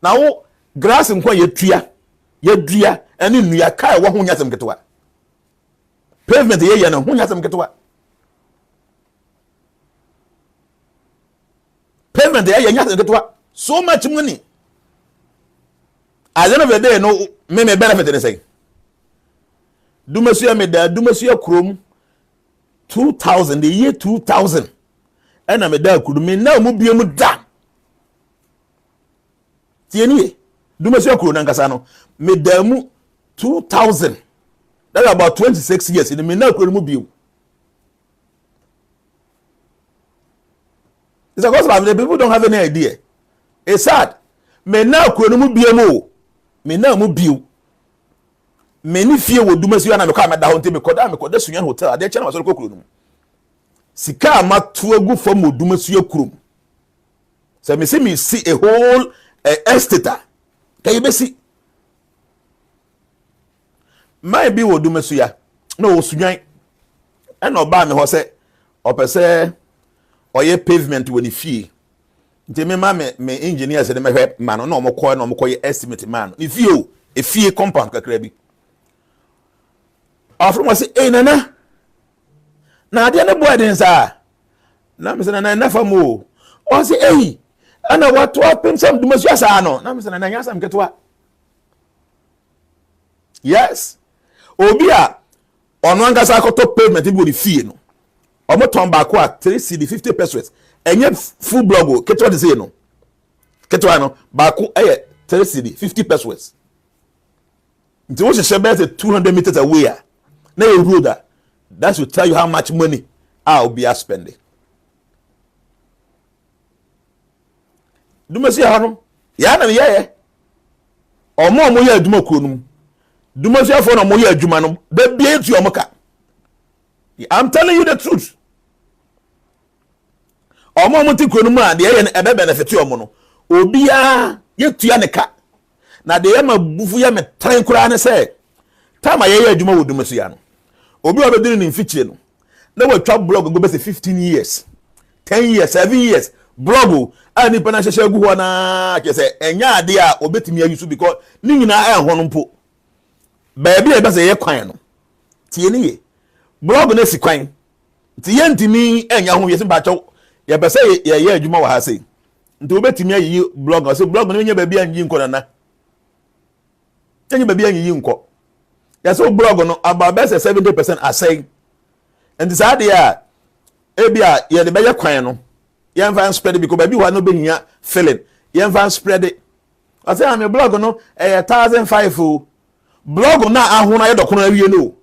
Now grass in kwa ye dria and in ya kai wa hunya sem ketwa. Pavement ye no hunya sem ketwa. Pavement ye nya sem ketwa. So much money. At the end of the day, no, me benefit in the same. Do monsieur me da, do monsieur Chrome 2000, the year 2000. And I'm a da could me now mu be mu da. Tieni, do monsieur Chrome Nankasano, me da mu 2000. That's about 26 years in the me now could mu be. It's a cause of the people don't have any idea. It's sad. Me now could mu be mo. Me na mu biu me ni fie wo dumasi na me kwa me da ho ntemi koda me koda sunya hotel ade che na so kokuru no sika amatu agu fam odumasu akurum so me see me see a whole estate kay besi may be odumasu ya na osunwan e na oba me ho se opese oye pavement woni fie nti me ma me engineer se de me hwe ma no na omokoye estimate man ni fie o e fie compound kakra bi afro mo se nana na ade na boy den sa na me se na na famo o se ana watu apensam dumasu asa no na me se na nyasam ketwa yes obi a ono angasa akoto pavement bi woni fie no omo ton ba ko a 3 cd 50 pesos enye full blog ketwa de say no ketwa no ba ko 3 cd 50 pesos nti wo sheshe be 200 meters away na a road that should tell you how much money I'll be spending. Dumasi hano ya na ye omo ye aduma kronum dumasi afo na mo ye aduma no be bia tu omoka. I'm telling you the truth. Omo ti kronum a de ye ebe benefit omo no obia ye tua ne ka na de ye mabufu ye me tren kura ne se time ye aduma wo dumasi ya no obi obediri ni mfichire no na we twa blog go be 15 years 10 years 7 years blog ani pana hye gu ho na ke se enya ade a obetimi ayusu because ni nyina ho no mpo ba bia be se ye kwan no tie ni ye blog na si kwan ti ye ntimi enya ho yesi ba chaw ye be se ye adwuma wa ha sei nti obetimi ayi blog so blog no nya ba bia nyi nko na nya ba bia nyi nko ya so blog no about 70% asay and this idea ebia ye de be ye kwan no yen van spread it because baby wa no be hia feeling yen van spread it I say am blog no 1005 blog na ahuna ye dokono awie no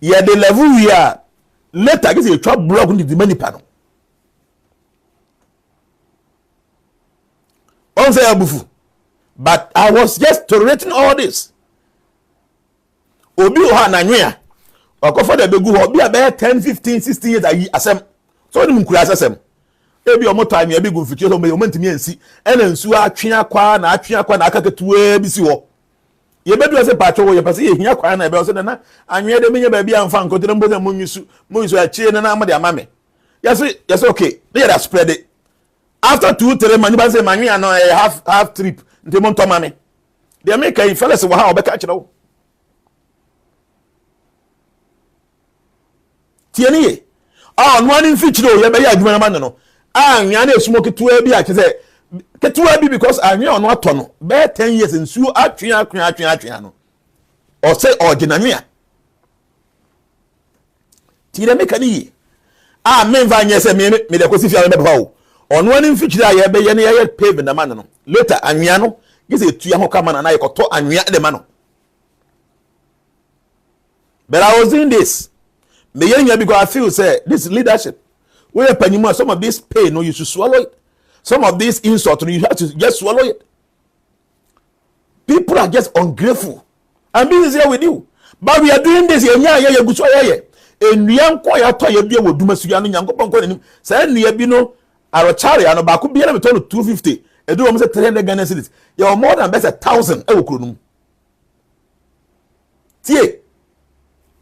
ye the level we are later get a trap blog ni the many panel on say abufu but I was just tolerating all this obi o ha na nwea okofa da begu ho obi a be 10 15 16 years ayi asem so ni mkura asem ebi omo time ya begu fitio so me ntimi ansi ena nsu atwe akwa na akaketua bi si ho ye bedu ase pacho wo ye pase ye hia kwa na ebe so na anwe de menye ba bia mfa nkotere mbo se monyisu achie na amade amame yes okay they are spread it after 2-3 months ba say manwe no half trip nte mo nto mame de make kai fellas wo ha obeka kire wo tieni ye no ani mfichire o ye be ya adwuma na man no anwa na esumo ketua bi a kise ketua bi because anwa ono ato no be 10 years nsuo atwe no o say original ti de make ni men va nyese me de kosi fia be ba o ono ani mfichire a ye be ye na ye pave na man no later anwa no gese etua ho kama na ye koto anwa de man no but I was doing this me yen because I feel say this leadership where panyimu some of this pain no you should swallow it. Some of this insult you have to just swallow it. People are just ungrateful. I'm being here with you. But we are doing this ye guso ye. Enua nko ya to ye bia wodumasu ya no nyankopon ko nim. Say enua bi no arochare ya no ba ko bia na beto no 250. Edu wo say 300 Ghana cedis. You more than best 1000 e wo kronum. Tie.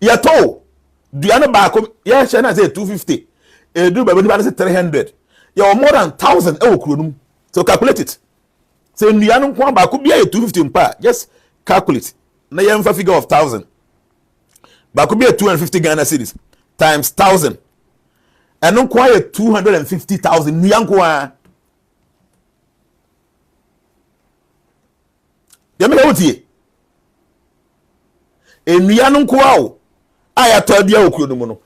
Ya to duane ba ko ya she na say 250. Edu ba bi say 300. You more than 1000 e wo kronum. So calculate it. Say nua no nko ba ko bia 250 mpa. Just calculate. Na ye mfa figure of 1000. Ba ko bia 250 Ghana cedis times 1000. And no kwa 250,000 nua nko a. Ya me wotie. Nua no nko a o. Aya to bia wo kronum no.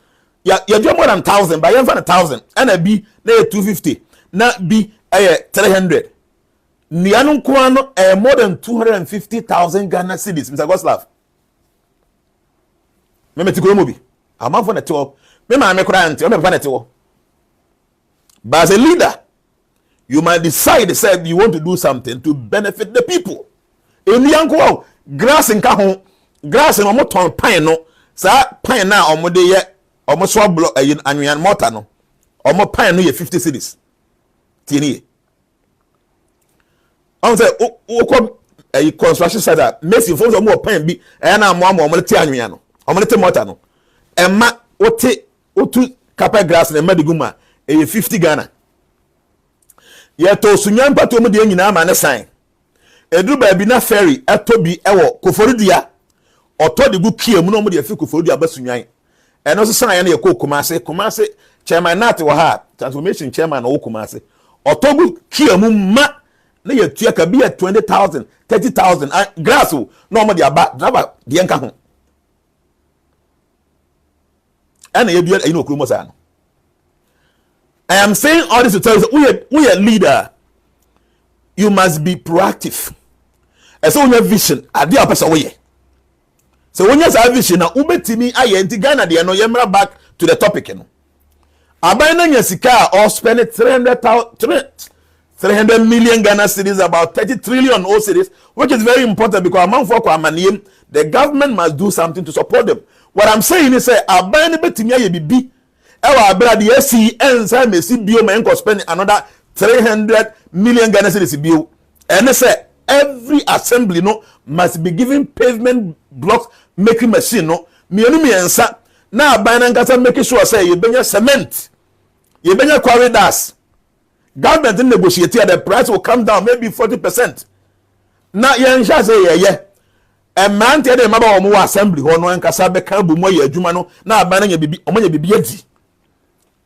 Ya do more than 1000 by 1000 and a B na 250 na B 300 nianu kwa no more than 250,000 Ghana cedis Mr. Goslav me metikoro mo bi amafo na tewo me ma me kura ante o me pa na tewo but as a leader you might decide say you want to do something to benefit the people grass nka ho grass no mo ton pan no sa pan na omode ye almost swap block anyan mortar no almost pan no ye 50 cities tieni on say o a construction site that Messi for some more pan bi na mo te anyan no omo te mortar no emma otu carpet grass na madiguma e 50 Ghana ye to sunyan pato mo de nyina ma ne sign edru ba bi na ferry atobi ewo koforidua oto de gu kie mu no mo de afi koforidua basunyan eno so sign na ye ko Kumase chairman nat wo ha transformation chairman wo Kumase oto gu kie mu ma na ye tua ka bi 20,000 30,000 grass no mo de aba driver de enka ho and ye dua ino okrumo sa no. I am saying all this to tell you we are leader. You must be proactive. And so when you have vision, ade apesa we. So when you have vision na ubetimi aye nti Ghana de no yemra back to the topic no. Aban na nya sika or spend 300 million Ghana cedis, about 30 trillion O cedis, which is very important because among for amaniem the government must do something to support them. What I'm saying is say aban betimi aye bibi ewa abra de asi ensa mesi bio ma enko spend another 300 million Ghana cedis bio. And say every assembly no must be given pavement blocks making machine no mienu miensa na aban na nkasa make sure say you benya cement, you benya corridors. Government negotiate the price will come down maybe 40%. Na yensha say yeah. A man tell them about omo assembly ho no nkasa be kan bu mo ye adwuma no na aban na bibi omo nya bibi adi.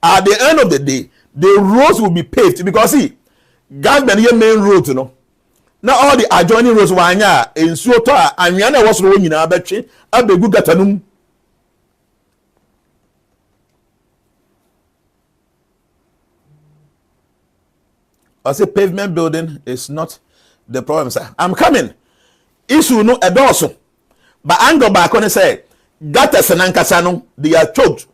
At the end of the day, the roads will be paved because see, government here main road no. Now all the adjoining roads wanya ensuo to anwea na wo soro nyina abetwe abegu gatanum. I say pavement building is not the problem, sir. I'm coming. Issue no edoso. But angle back on say gutters and ankasa no they are choked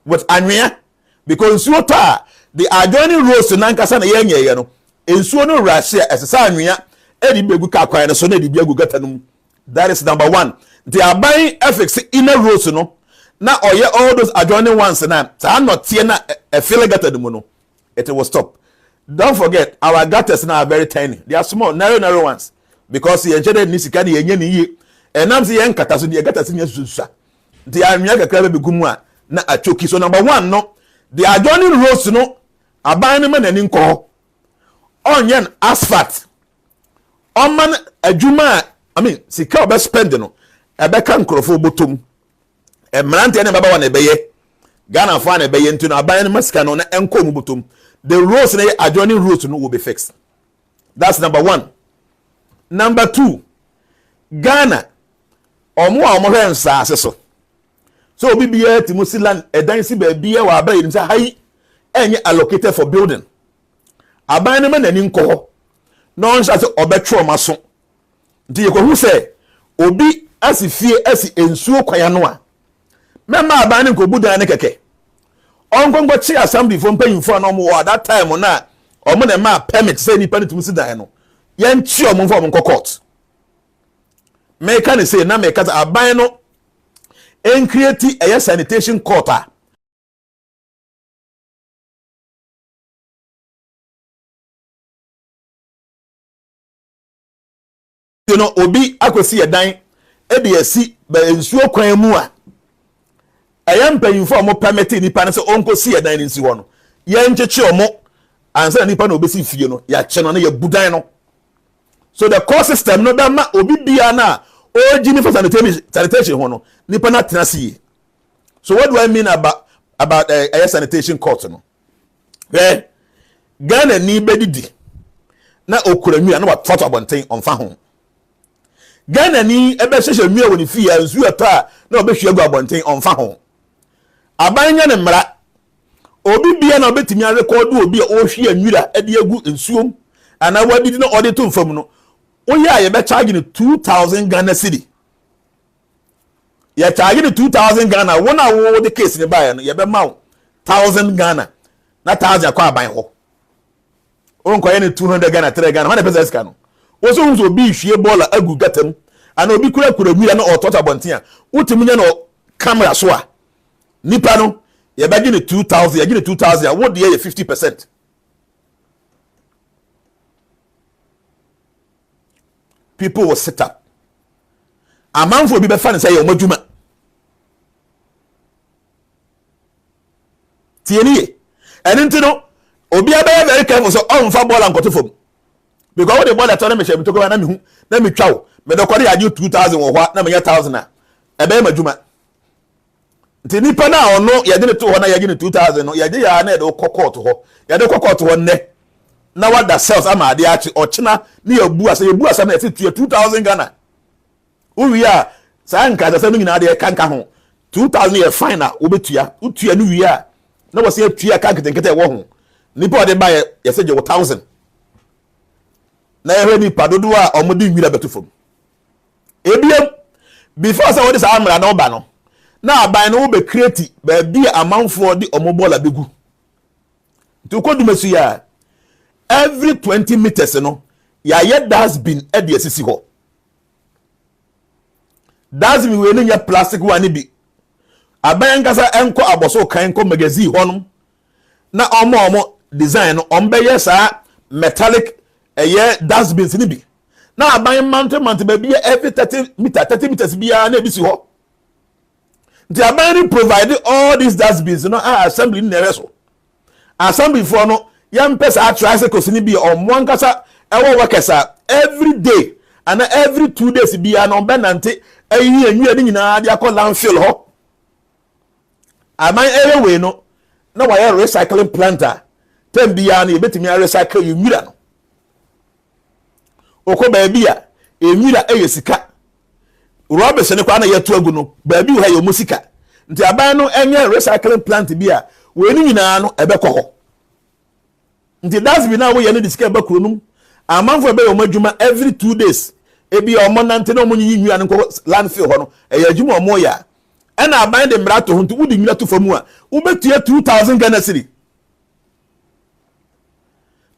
with anwea because ensuo to the adjoining roads and ankasa na yenye no ensuo no rush esesa anwea edi begu ka kwan so na di begu gatanum. That is number one. They are buying FX inner roads no na oye all those adjoining ones na sa not tie na a feel gatanum no it will stop. Don't forget our gutters now are very tiny. They are small, narrow ones because the engineer needs to yenye ni ye enam se yen kata so the gutters ni susa. They are nyaka krabe be gumu a na achoki. So number one no the adjoining roads no aban ne manani nko onyen asphalt man adwuma I mean sika obe spend no ebe kan krofo botom e mrante ne baba wa na beye Ghana fa na beye ntu no aban ne masika no na enko mu botom. The roads and the adjoining roads no will be fixed. That's number one. Number two, Ghana omo hensa aseso. So obi biya timusi land edan si ba biya wa aba yin say hai enye allocated for building. Aban ne manani nko no nsa se obetro maso. Nti ye ko hu say obi asifie asi ensuo kwaya no a. Mema aban ne ko budan ne keke. Ongongo chi assembly for mpanyimfo na omo at that time na omo na ma permit say nipa netum si dan no yen chi omo mfo omo court me can say na me kata aban no en create a sanitation court you know obi akosi edan e de asi ba ensuo kwan mu a ayam payinfo omo permit nipa na se onko si edan nsi ho no ye ncheche omo ansa nipa na obesi fie no ya che no na ya budan no. So the core system no da ma obi bia na ogini for sanitation ho no nipa na tenasi. So what do I mean about a sanitation court no? Ghana ni bedidi na okura nwi na wa foto abonten onfa ho. Ghana ni ebe hwehwe nwi woni fie ansu ata na obehwe agu abonten onfa ho. Abanya ne mra obi bia na obetimi a record obi a ohwe anwira ade agu ensuom ana wadidi na ode to mfam no oya ye be charge ni 2000 Ghana cedi ye charge ni 2000 Ghana wona wo the case ni buy no ye be ma 1000 Ghana na 1000 kwa aban ho onko ye ni 200 Ghana 3 Ghana na pesa ska no wo so hunso obi hwie bola agu gatam ana obi kura nwira na otota bonten a utimi nya no camera so a nipa no ye be gine 2000 ye gine 2000 what dey 50%. People will sit up. A man for be fan say omodwuma. Tieni and into no obi abaya very careful so on fa ball and koto fom. Because what the ball that turn me share me to go na me hu na me twa me do kwade aju 2000 wo hwa na me 1000 na e be madwuma. Nti nipa na ono ye de ne to ho na ye de 2000 no ye de ya na e do court ho. Ye de court ho ne na what the sales ama ade achi ochina na ye bu asa na e 2000 Ghana. Uwi a sa nka da sa no nyina de kanka ho 2000 ye fine na obetua utua no wi a na wo se atua kanka tenkete wo ho nipa de ba ye se je 1000 na ye ni padodo a omode nwira betufom ebiem before say what is amra na oba no na aban no be create ba bi amanfo de omobola begu to kodumasu ya every 20 meters no ya ye dustbin e de asisi ho dustbin we no plastic one bi aban kasa enko aboso kan ko magazine honom na omo design no ombe ye sa metallic dustbins ni bi na aban mount ba bi every 30 meters bia na ebisi ho nti aban ni provide all these dustbins no assembly ni reso assembly for no yam pesa tricycles ni bi omwan kasa ewo workers every day and every 2 days bia no be nante ayi anwia ni nyina dia call landfill ho aban anyway no na why recycling planter tem bia na ebetimi recycle yimira no oko baabi a enwira sika rubbish ne kwa na yetu agu no baabi wo ha ye musika nti aban no enye recycling plant bi a we ni nyina no ebekọ ho nti that's be now we ye ne disika bakuro num amanfo be yo madwuma every 2 days ebi omo nante na omo nyi nwira ne ko landfill ho no adwuma omo ya ena aban de mrato ho nti wudi nwira to famu a ubetua 2000 Ghana cedi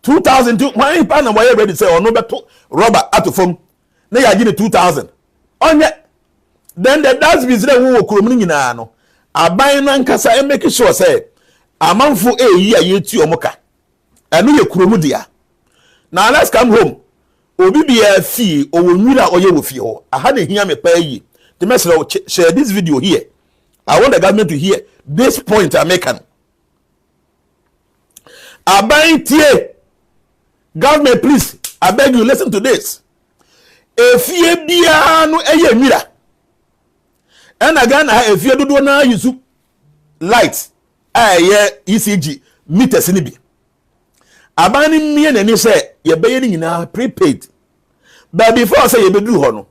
2000 why pa na why ready say ono beto rubber ato fam na ya gine 2000 onye then the that's business wo kurom ni nyina no aban na nkasa e make sure say amanfo eyi a yetu omoka enu ye kurom dia now let's come home obi bia fi owonwira oye wo fi ho aha na hia me pa yi the message share this video here. I want the government to hear this point I'm making. Aban tie government, please, I beg you, listen to this. If ye bia no eye nwira and again if you do na use light ECG meters ni bi aban ni mie na ni say ye be ni nyina prepaid but before say ye be do ho no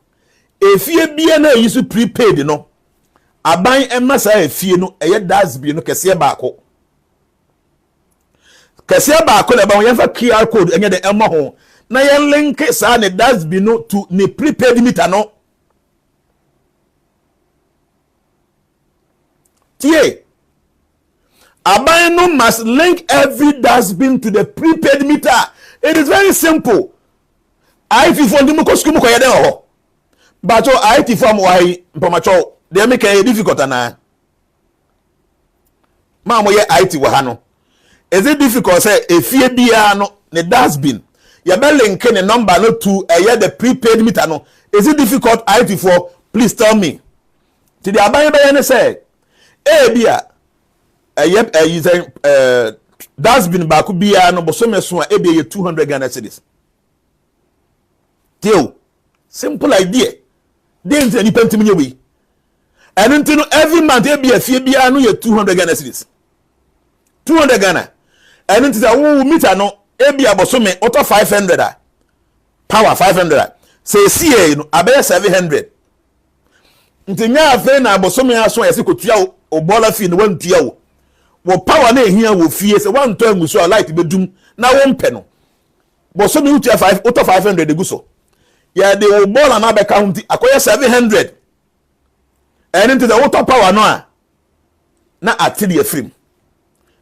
efie bia na use prepaid no aban emma say efie no eye dasbi no kese baako na ba won fa QR code enye de emma ho na ye link sa ne dasbi no to ne prepaid meter no tie aban no must link every dustbin to the prepaid meter. It is very simple. IT for the mukoskumu kwa yede ho. Bacho IT for mo wai mpamacho de make it difficult na. Ma mo ye IT wa ha no. Is it difficult say efie bia no ne dustbin ya be link ne number no to the prepaid meter no. Is it difficult IT for? Please tell me. Ti the aban be ne say bia dustbin baako bia no bosome so a ebe ye 200 Ghana cedis. Tio simple idea. Then any pentimony we. And until every month be a fee bia no ye 200 Ghana cedis. 200 Ghana. And until meter no ebia bosome auto 500 power 500. Say see no abe 700. Ntinya afa na bosome aso yesi kotua obola fi no wantua wo power na ehia wo fie se wan to anguso light bedum na wo mpe no bosome utua 5 auto 500 eguso ya de obola na be count akoye 700 and into the auto power no a na atili afrim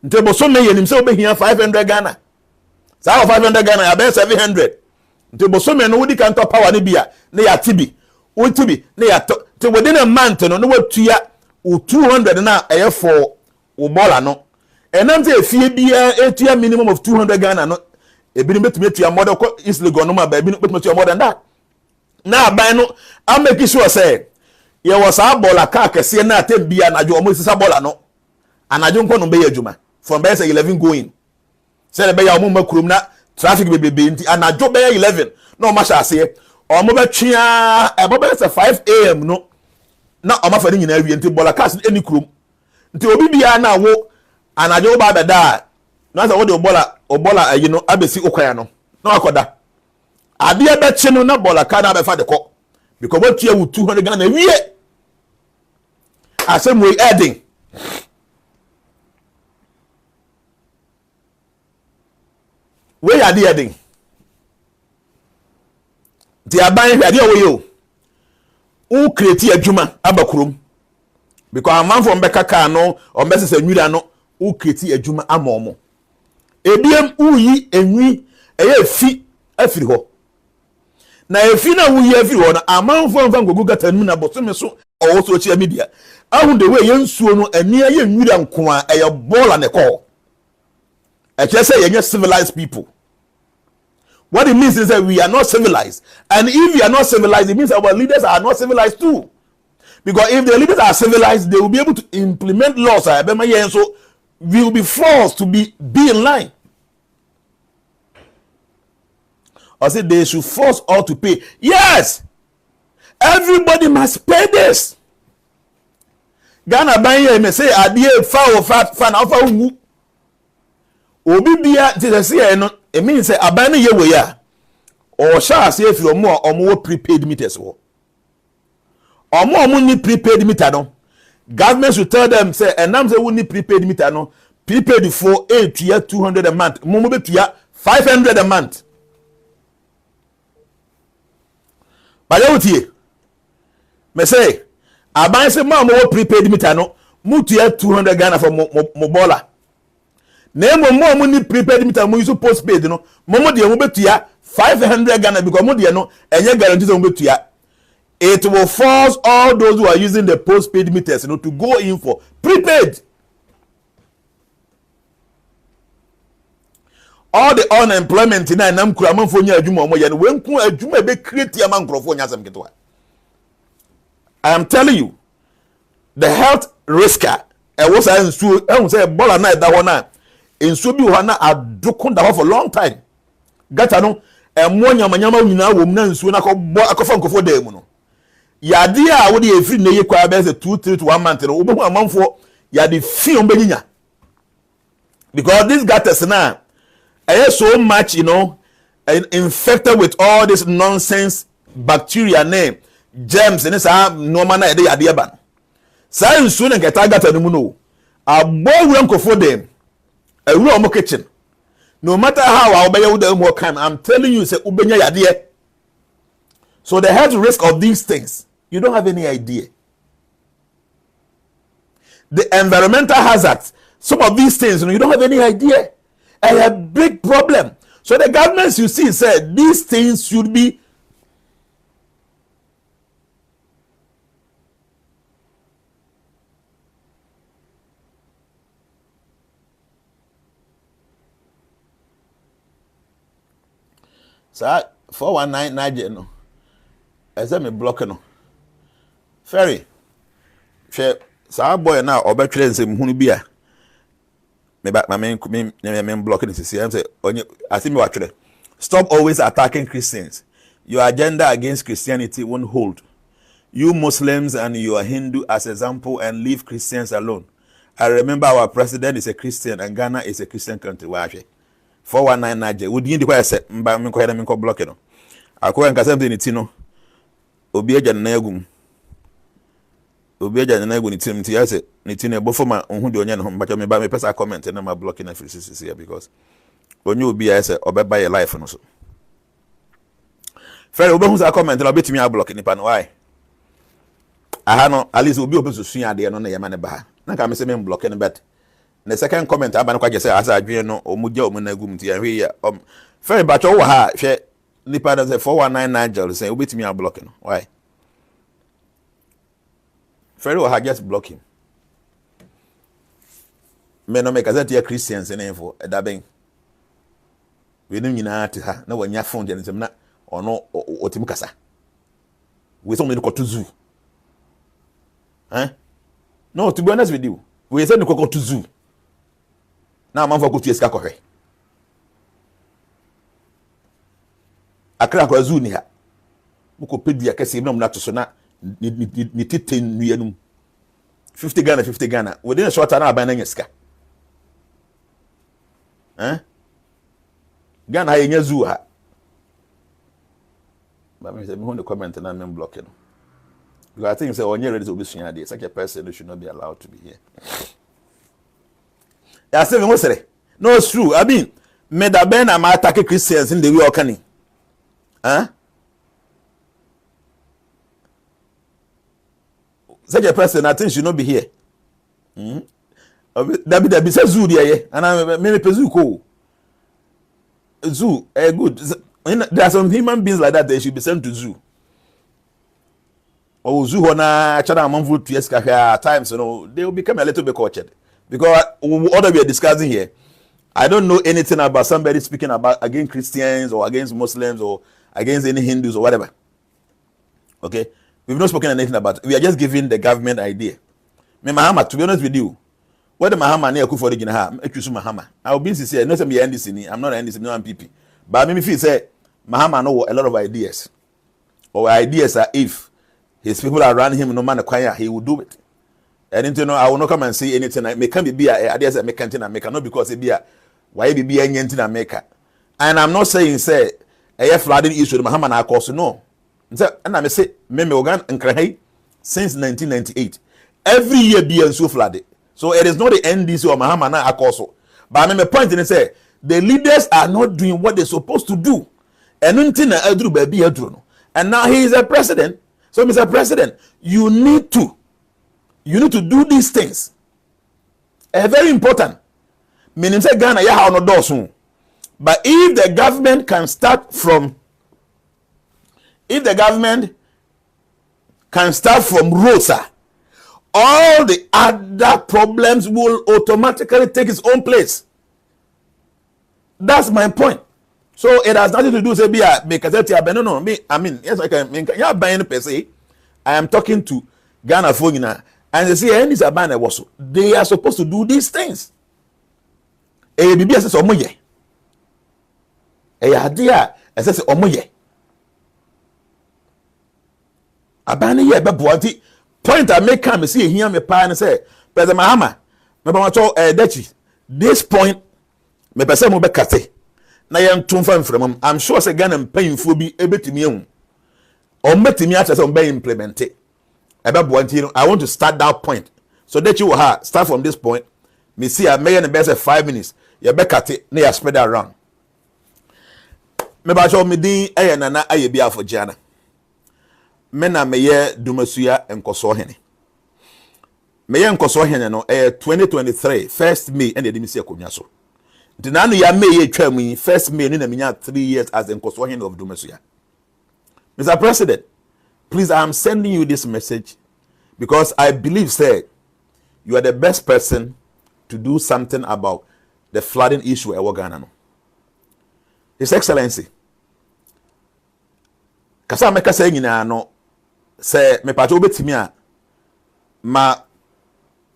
nte bosome yenim se obehia 500 Ghana sa 500 Ghana ya be 700 nte bosome no wodi kan to power ne bia na ya tibi wotibi na ya to within a month no watua 200 na ɛyɛ for wo bɔla no ɛnam sɛ efie bia etua minimum of 200 Ghana no ebinim betumi etua more ko Islegon no ma ba ebinim betumi etua more than that na aban no ameki sure sɛ ye was a bɔla ka kɛse na atem bia na adwo ɔmo sisa bɔla no anadwo nko no be yɛ adwuma from bɛyɛ sɛ 11 going sɛ be ya ɔmo makurum na traffic bebebe nti anadwo be 11 na ɔmo hyɛ ase ɔmo betwea ɛbɔ be sɛ 5 am no na ɔmo fa ne nyina awie nti bɔla cars eni kurum nti obi bia na wo anadwo ba bɛda na sɛ wo de obola ayi no abesi okwan no na akoda ade bɛkye no na bɔla ka na bɛfa de kɔ because what you 200 Ghana wie asem we adding we are the adding the aban ade we yo u create adwuma abakurom because a man from bekaka no o mesese nwura no u create adwuma amomo ebiem uyi enwi eye fi afiri ho na efi na wuyi afiri ho na amanfo mfa ngogu gata nu na bosome so owo so chia media ahu de we yensuo no ani ye nwura nko a eye bola ne call e kire say yenye civilized people. What it means is that we are not civilized, and if we are not civilized, it means our leaders are not civilized too. Because if the leaders are civilized, they will be able to implement laws. So we will be forced to be in line. I said they should force all to pay. Yes, everybody must pay this. Ghana banye me say adie fa na fa wu. Obi bia ti say no, it means say aban ye we ya. Or sha say if you more or more prepaid meters wo. Or more need prepaid meter no. Government should tell them say enam say we need prepaid meter no. Prepaid for 8 year 200 a month. Momo be tuya 500 a month. But you tie. Me say aban say ma mo prepaid meter no. Mu tuya 200 Ghana for mo bola. Na mo need prepaid meter mo use postpaid no. Momo de mo be tuya 500 Ghana because mo de no enye guarantee say mo be tuya. It will force all those who are using the postpaid meters to go in for prepaid. All the unemployment in nam kura manfo nya adwuma omo ye no wenku adwuma be create ya man krofo nya asem ketwa. I am telling you, the health risker e wo say nsuo ehun say bola na da ho na nsuo bi ho na adoko da ho for long time. Gata no emo nyamanyama nyina wo na nsuo na akofo nkofo da mu no. Yade a wo de efiri na ye kwa be say 2-3 to 1 month no obo hu amanfo yade fi on benyinya. Because this gutters now so much, infected with all this nonsense bacteria name germs and it's normal na dey ade ban. Say soon and get gata no mu no. A boy we for them. A room kitchen. No matter how I obey you more time, I'm telling you say ubenya yade. So the health risk of these things, you don't have any idea. The environmental hazards, some of these things, you don't have any idea. A big problem. So the governments you see said these things should be sir 419 no. As me block no. Ferry. She sir boy now obetwere nsem hunu bia. Me blocking this. I'm say I see me watch. Stop always attacking Christians. Your agenda against Christianity won't hold. You Muslims and you are Hindu as example and leave Christians alone. I remember our president is a Christian and Ghana is a Christian country. Why? 419 Niger. Would you indicate say mba me ko me block no. Akwa nka say ni ti no. Obi agya na agum. Obi agya na agum ni tim ti ase ni ti na bofo ma hu de onya no mba me ba me pesa comment na ma block na free here because onye obi ya say obeba your life no so. Friend obi hu sa comment na obetimi a block ni pa no why? Aha no at least obi obeso sua ade no na yema ne ba. Na ka me say me block ni bet. The second comment aba no kwa je say asa adwen no omugya omuna agum ti ahwe ya. Friend ba cho wo ha hwe nipa na say 419 Nigel say obetimi a block no why? Ferry will just block him. me no make as Christians in info da ben we no nyina te ha na wanya phone de nsem na ono otim kasa we so me ko to zoo no, to be honest with you, we said no to zoo na man for go to esika kohwe akra ko zoo ni ha muko pedua kese na mna to so na ni titen nuanum 50 Ghana within a short time na ban na esika Ghana ha yenya zoo ha but me say me hold the comment na me block it. Because I think say when you're ready to be seen, such a person should not be allowed to be here. I say me say no, it's true. I mean, me da ben am attack Christians in the way okani. Such a person I think should not be here. That be say zoo there, and I me zoo ko. Zoo, good. There are some human beings like that. They should be sent to zoo. Or zoo na chana manful to yeska at times, you know, they will become a little bit cultured. Because what we are discussing here, I don't know anything about somebody speaking about against Christians or against Muslims or against any Hindus or whatever. Okay? We've not spoken anything about it. We are just giving the government idea. Me Mahama, to be honest with you, what the Mahama near for the Jnana, I choose Mahama. I will be sincere, not some NDC, I'm not an NDC, no MPP. But me feel say Mahama know a lot of ideas. Or ideas are if his people around him, no matter choir, he will do it. And you know, I will not come and say anything. I may can be a ideas that make canteen and make not because it be a why be anything and make. And I'm not saying say a flooding issue. Mahama na cause no. And I may say me organ and cry since 1998. Every year be so flooded. So it is not the NDC or Mahama na cause. But I mean, my point in say the leaders are not doing what they're supposed to do. And until na edru baby edru. And now he is a president. So, Mr. President, you need to do these things. Very important. Meaning say Ghana ya ha no do soon. But if the government can start from Rosa, all the other problems will automatically take its own place. That's my point. So it has nothing to do with no. Me, I mean, yes, I can. Yeah, buying per se. I am talking to Ghana for and they say, "And this abana was they are supposed to do these things." Ayebiafo says, "Omoye." Ayedia says, "Omoye." Abana ye be boati. Point I make come see here me pa and say, "President Mahama, me ba to dachi. This point me pese mo be kate." Na yam tumfa mfremam. I'm sure say Ghana mpanyimfo bi ebetimi ehun. O metimi ata say be implement it. I want to start that point. So that you will start from this point. Me see I may in the best 5 minutes. You be cut it, na you spread that around. Me ba show me din Nana Ayebiafo Jnana. Me na me ye dumasuya enkoso hene. Me ye enkoso hene no 2023 1st May and the misi akonwa so. Nti na no ya May ye twa mu 1st May ni na menya 3 years as enkoso hene of dumasuya. Mr. President, please, I am sending you this message because I believe, sir, you are the best person to do something about the flooding issue at Ghana. His Excellency, kasa meka say nyina no say me pato betimi a ma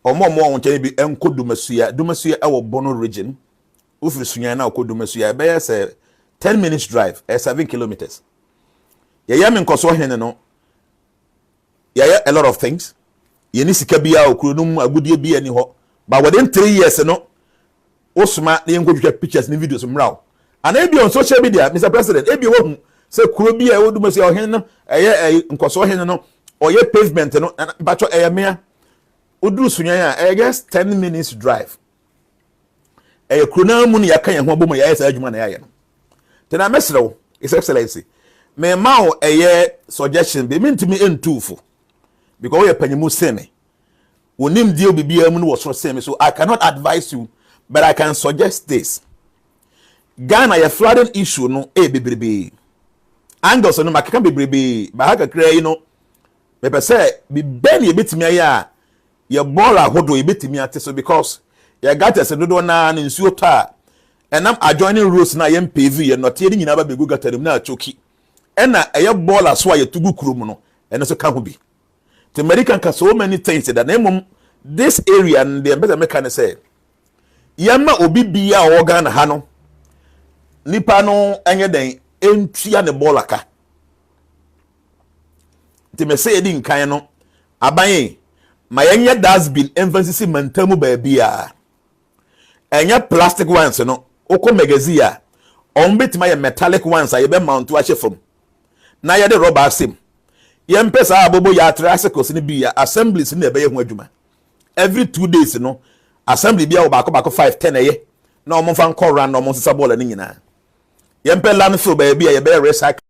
omo wonche bi enko dumasuya e wo Bono region ufiri sunya na okɔ dumasuya be say 10 minutes drive 7 kilometers. Yeah, me nkoso hene no. Yeah, a lot of things. Ye ni sika bia okurunum agudie bia ni ho. But within 3 years no, osuma na yenko twetwa pictures ni videos mraw. And e bi on social media, Mr. President, e bi wo hu say kuro bia e wodumasi ohene no, nkoso hene no, oye pavement no, bacho mea. Oduru sunya ya, just 10 minutes drive. Kuruna mu ni yakan ye ho bomo ya yesa adwuma na ya ye no. Tena mesrew, His Excellency. Me mao suggestion be mentimi entufo because we panyimu seme wonim die obibia mu no so seme, so I cannot advise you, but I can suggest this. Ghana ye flooding issue no bebrebe angles no makeka bebrebe ba haka kra yi no me pese bi ben ye betimi aya ye ball ahodo ye betimi ate, so because ya gutters dodo na nsuo ta enam adjoining roads na yem pave ye note ni nyina ba begu gutter na achoki ena eye baller so aye tugu kurom no eno so ka ho bi the American can so many things that name this area and the better make say yamma obi bia organ ha no nipa no enye den entua ne baller ka ti me say di nkan no aban ma yenye dustbin emphasis mantamu ba bia enye plastic ones no oko magazine a on betima ye metallic ones a ye be mount wa chefom na ye de rubber sim ye mpesa abobo ya tricycles ni bia assemblies ni e be ye ho adwuma every 2 days no assembly bia obako 5 10 eye na omo fa nko run na omo sisa ball ni nyina ye mpe landfill ba bia ye be recycle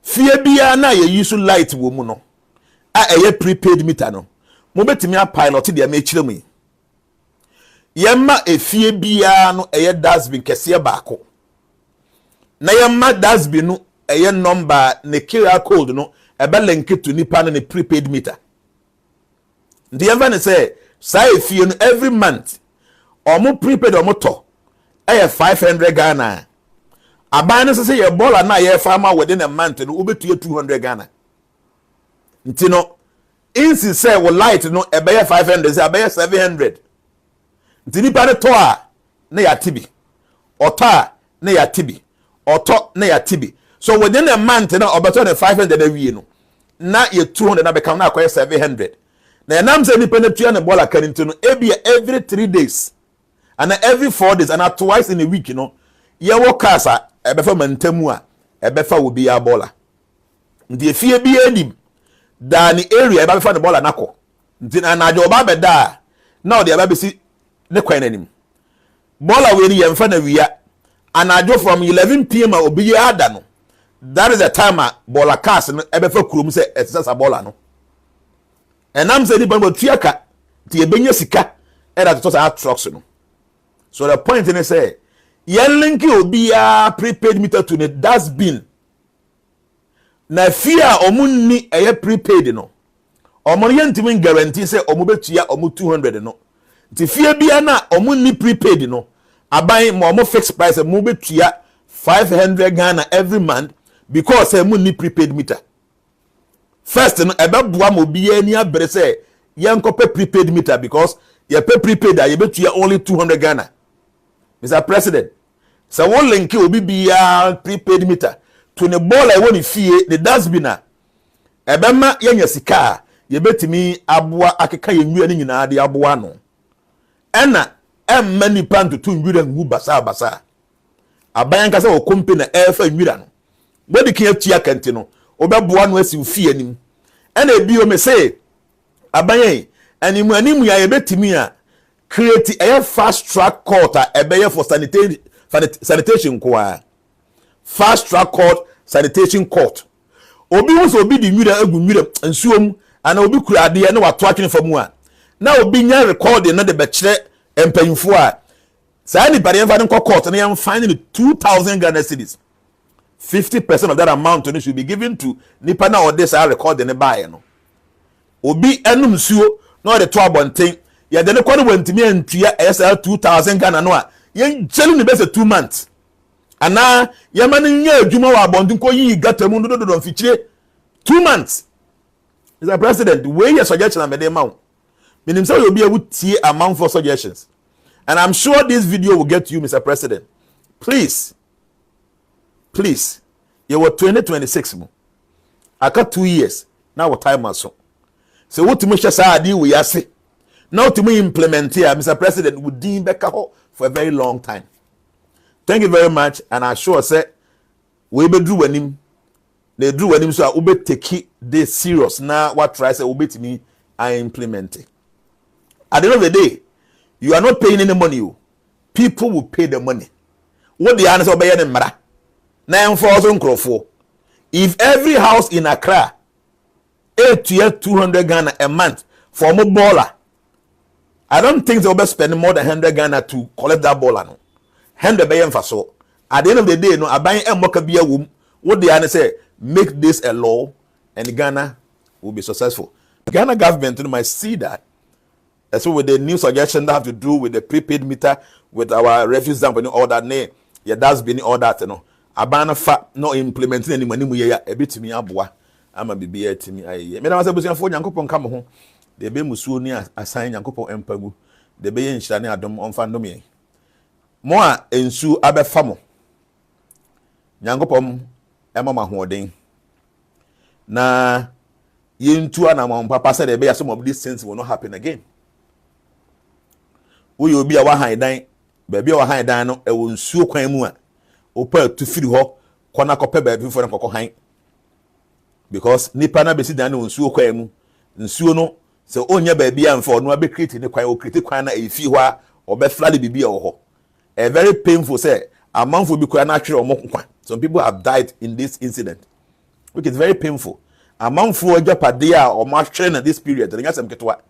fie bia na ye use light wo mu no a eye prepaid meter no mo betimi a pilot de ma chire mu yemma efie bia no eye dustbin kese baako na yemma dustbin no eye number ne QR code no ebe link to nipa no ne prepaid meter the even say efie no every month omo prepaid omo to eye 500 Ghana abane say ye baller na ye farmer within a month no obetu 200 Ghana ntino insi say wo light no ebe 500 say ebe 700 ntini pa ne to a na ya tibi ota na ya tibi oto na ya tibi so within a month na obeto ne 500 na wie no na ye 200 na become na akoye 700 na enam say nipa na tua ne baller kan ntino ebia every 3 days and every 4 days and twice in a week no ye wo kasa ebefa mantamu a ebefa obi ya baller ndi efie bi edim da ni area ebefa ne baller nako ndi na ajo ba beda na odi aba besi ne kwan nanim baller we ni yemfa na wia anajo from 11 pm obi ya ada no that is the time baller cast no ebefa kurom se etsa baller no enam se di ban tuaka ti ebenya sika era to sa trucks no so the point is say yen link obi a prepaid meter to the dustbin na fia omunni eye prepaid no omon yentimi guarantee say omubetua omu 200 no ti fia bia na omunni prepaid no aban mo omo fixed price mo betua 500 Ghana every month because omunni prepaid meter first no ebeboa mo bia ni abere say yen kope prepaid meter because ye pay prepaid a ye betua only 200 Ghana. Mr. President, so one link will be prepaid meter to the ball I want to fee the dustbin. Ebema yenya sika ye betimi abua akeka ye nwua ni nyina de abua no. Ena many plan to tu nwura ngu basa. Aban ka se o company na efa nwura no. Bodi kin atua kante no, obeboa no asi fie anim. Ena ebi o me say aban animu ya ye betimi a create a fast track court ebeye for sanitation kwa fast track court sanitation court obi wo so obi di nwira agu nwira nsuom ana obi kura ade na wato atwene famu a na obi nya recording na de be kire empanyfo a saa ni bare mfa nko court na yam fine 2000 Ghana cedis 50% of that amount should be given to nipa na ode saa recording ne bae no obi enum nsuo na ode to abonten ya de ne kwani wantimi antua esa 2000 Ghana no a yen jeli ne bese 2 months ana yama ne nya adwuma wa abontin ko yi gata mu dodo mfichire 2 months. Mr. President, where your suggestion am dey ma meaning say you be able tie amount for suggestions and I'm sure this video will get to you, Mr. President. Please you were 2026 mo aka 2 years now what time aso so what me share sa adi we ase now to me implement here, Mr. President, would deem back for a very long time. Thank you very much, and I sure say we be do him. They do him so I will take this serious. Now what try say will be to me I implement it. At the end of the day, you are not paying any money. People will pay the money. What the answer be any matter? 9,000 crore. If every house in Accra 200 Ghana a month for more baller. I don't think they'll be spending more than 100 Ghana to collect that baller. No, 100 bayen for so. At the end of the day, no, I buy a moka beer womb What they say, make this a law, and Ghana will be successful. Ghana government might see that. And so with the new suggestion that have to do with the prepaid meter, with our refuse dump and all that, yeah, that's been all that, Abana fa no implementing any money we a bit to me abwa. I'm a BB to me. I made myself a phone Yankopon come home. The be musunia assign Yankopo Empagu. The be in Shani Adam on Fandomi. More ensu abe famo. Yankopom Emma Hoarding. Na yin two and among papa said the some of these things will not happen again. We will be a high dine, baby or high dino, a will sue quaimua. Opa to feed her, corner copper baby for the cocohine. Because Nipana be sit down on sue quaimu, and suno, so on your baby and for no be created the quail critic quana a few or be flooded baby or a very painful say, a month will be quite natural or more. Some people have died in this incident, which is very painful. A month for a Japadia or March train at this period, and I some get what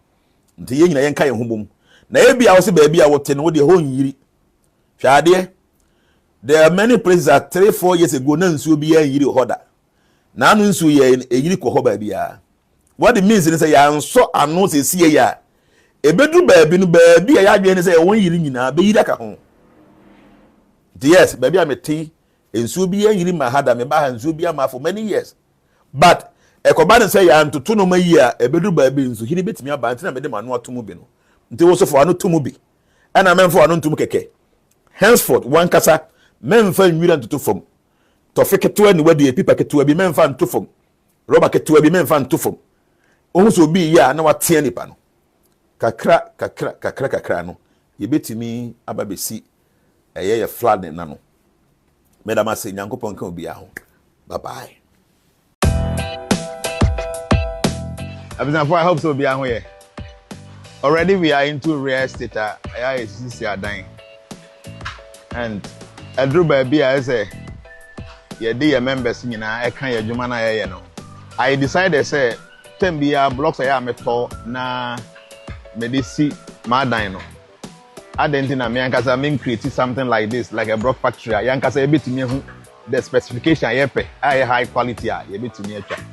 the young Yankai home. Maybe I was a baby, I would tell you the whole year. Shadie. There are many places that 3-4 years ago, none will be a year order. Now, none in a year baby. What it means is I am so unknown to see a bedroom baby, I have say 1 year in a baby like a home. Yes, baby, I'm a tea, and so be a year in my head, and Zubia for many years. But a command say I am to 2 no year, a bedroom baby, so he bit me about and I made him not to move. They also for no to move. And I meant for no to mukeke. Henceforth, one casa. Men fan willing to two from. Tofike to any where the people get to be men fan two from. Robert get to be men fan two from. Also be ya no what tieni pano. Kakra no. Ye beti mi ababesi a ye flood nano. Madam say Yankopon can be ahon. Bye bye. I hope so be ahon here. Already we are into real estate. I is dying. And Edru baby, I say, your dear members, I can't your Jnana, no. I decided, say, 10 blocks I am a tall, na medici, my dino. I didn't think I mean create something like this, like a block factory. Yanka say, bit me the specification, I pay, I high quality, you bit to me a check.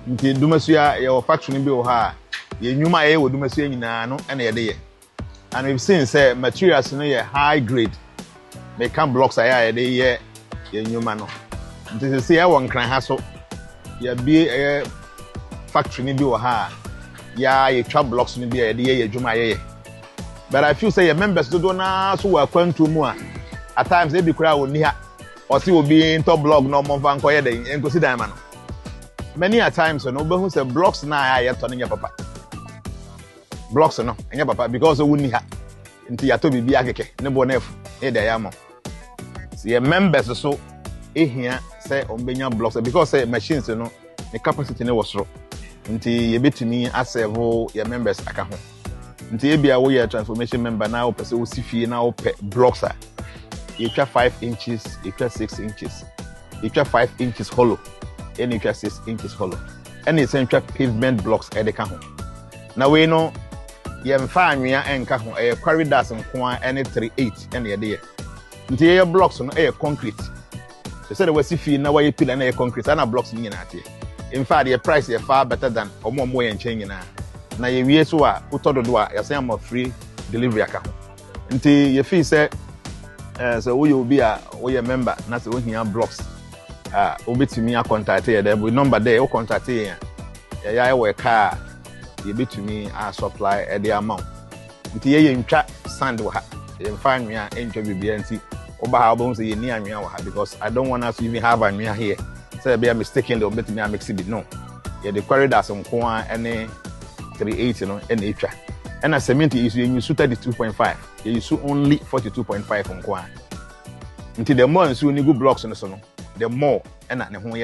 Until Dumasia, your factory be ha, you knew my would Dumasia in any day. And we've seen, say, materials in a high grade. They come blocks I they ye new man. This is here one can hassle. Ya be a factory ni be or ha. Ya ye trap blocks ni be a day juma ye. But I feel say your members do na so work to more. At times they be crowd near or see will be in top block no more van koye den en consider man. Many a times no be who say blocks na ya turning your papa. Blocks no en your papa because we ni ha. Nti ya to bibi akeke ne bo na efu e da ya mo. See members so here say ombenya blocks because say machines no the capacity no was wrong. Nti ye betimi aserve your members aka ho. Nti e bia wo ye transformation member na wo pese wo sifie na wo pe blocks a you try 5 inches, you try 6 inches. You try 5 inches hollow and you try 6 inches hollow. And it's try pavement blocks e de ka ho. Na we no ye mfa anwea enka ho e corridors nko a ene 38 ene ye de ye. Nti ye blocks no e concrete. They said we sifie na we pillar na e concrete na blocks ni na ate. In fact the price is far better than omo ye nchen nyina. Na ye wie so a utododo a ye say am free delivery aka ho. Nti ye feel say so we will be a member na say we here blocks obetumi a contact here there with number there o contact here ya we car ye betumi a supply the amount. Nti ye ntwa sand wo ha ye mfa anwea entwa bibia nti oba ha obo say ye ni anwea wo ha because I don't want us to even have anwea here. Say be a mistakenly obetumi a mix it no. Ye the corridors nko a ene 380 no ene etwa. And a cement is you use 32.5. You use only 42.5 on kwa. Until the more you need good blocks on the sono, the more and at the home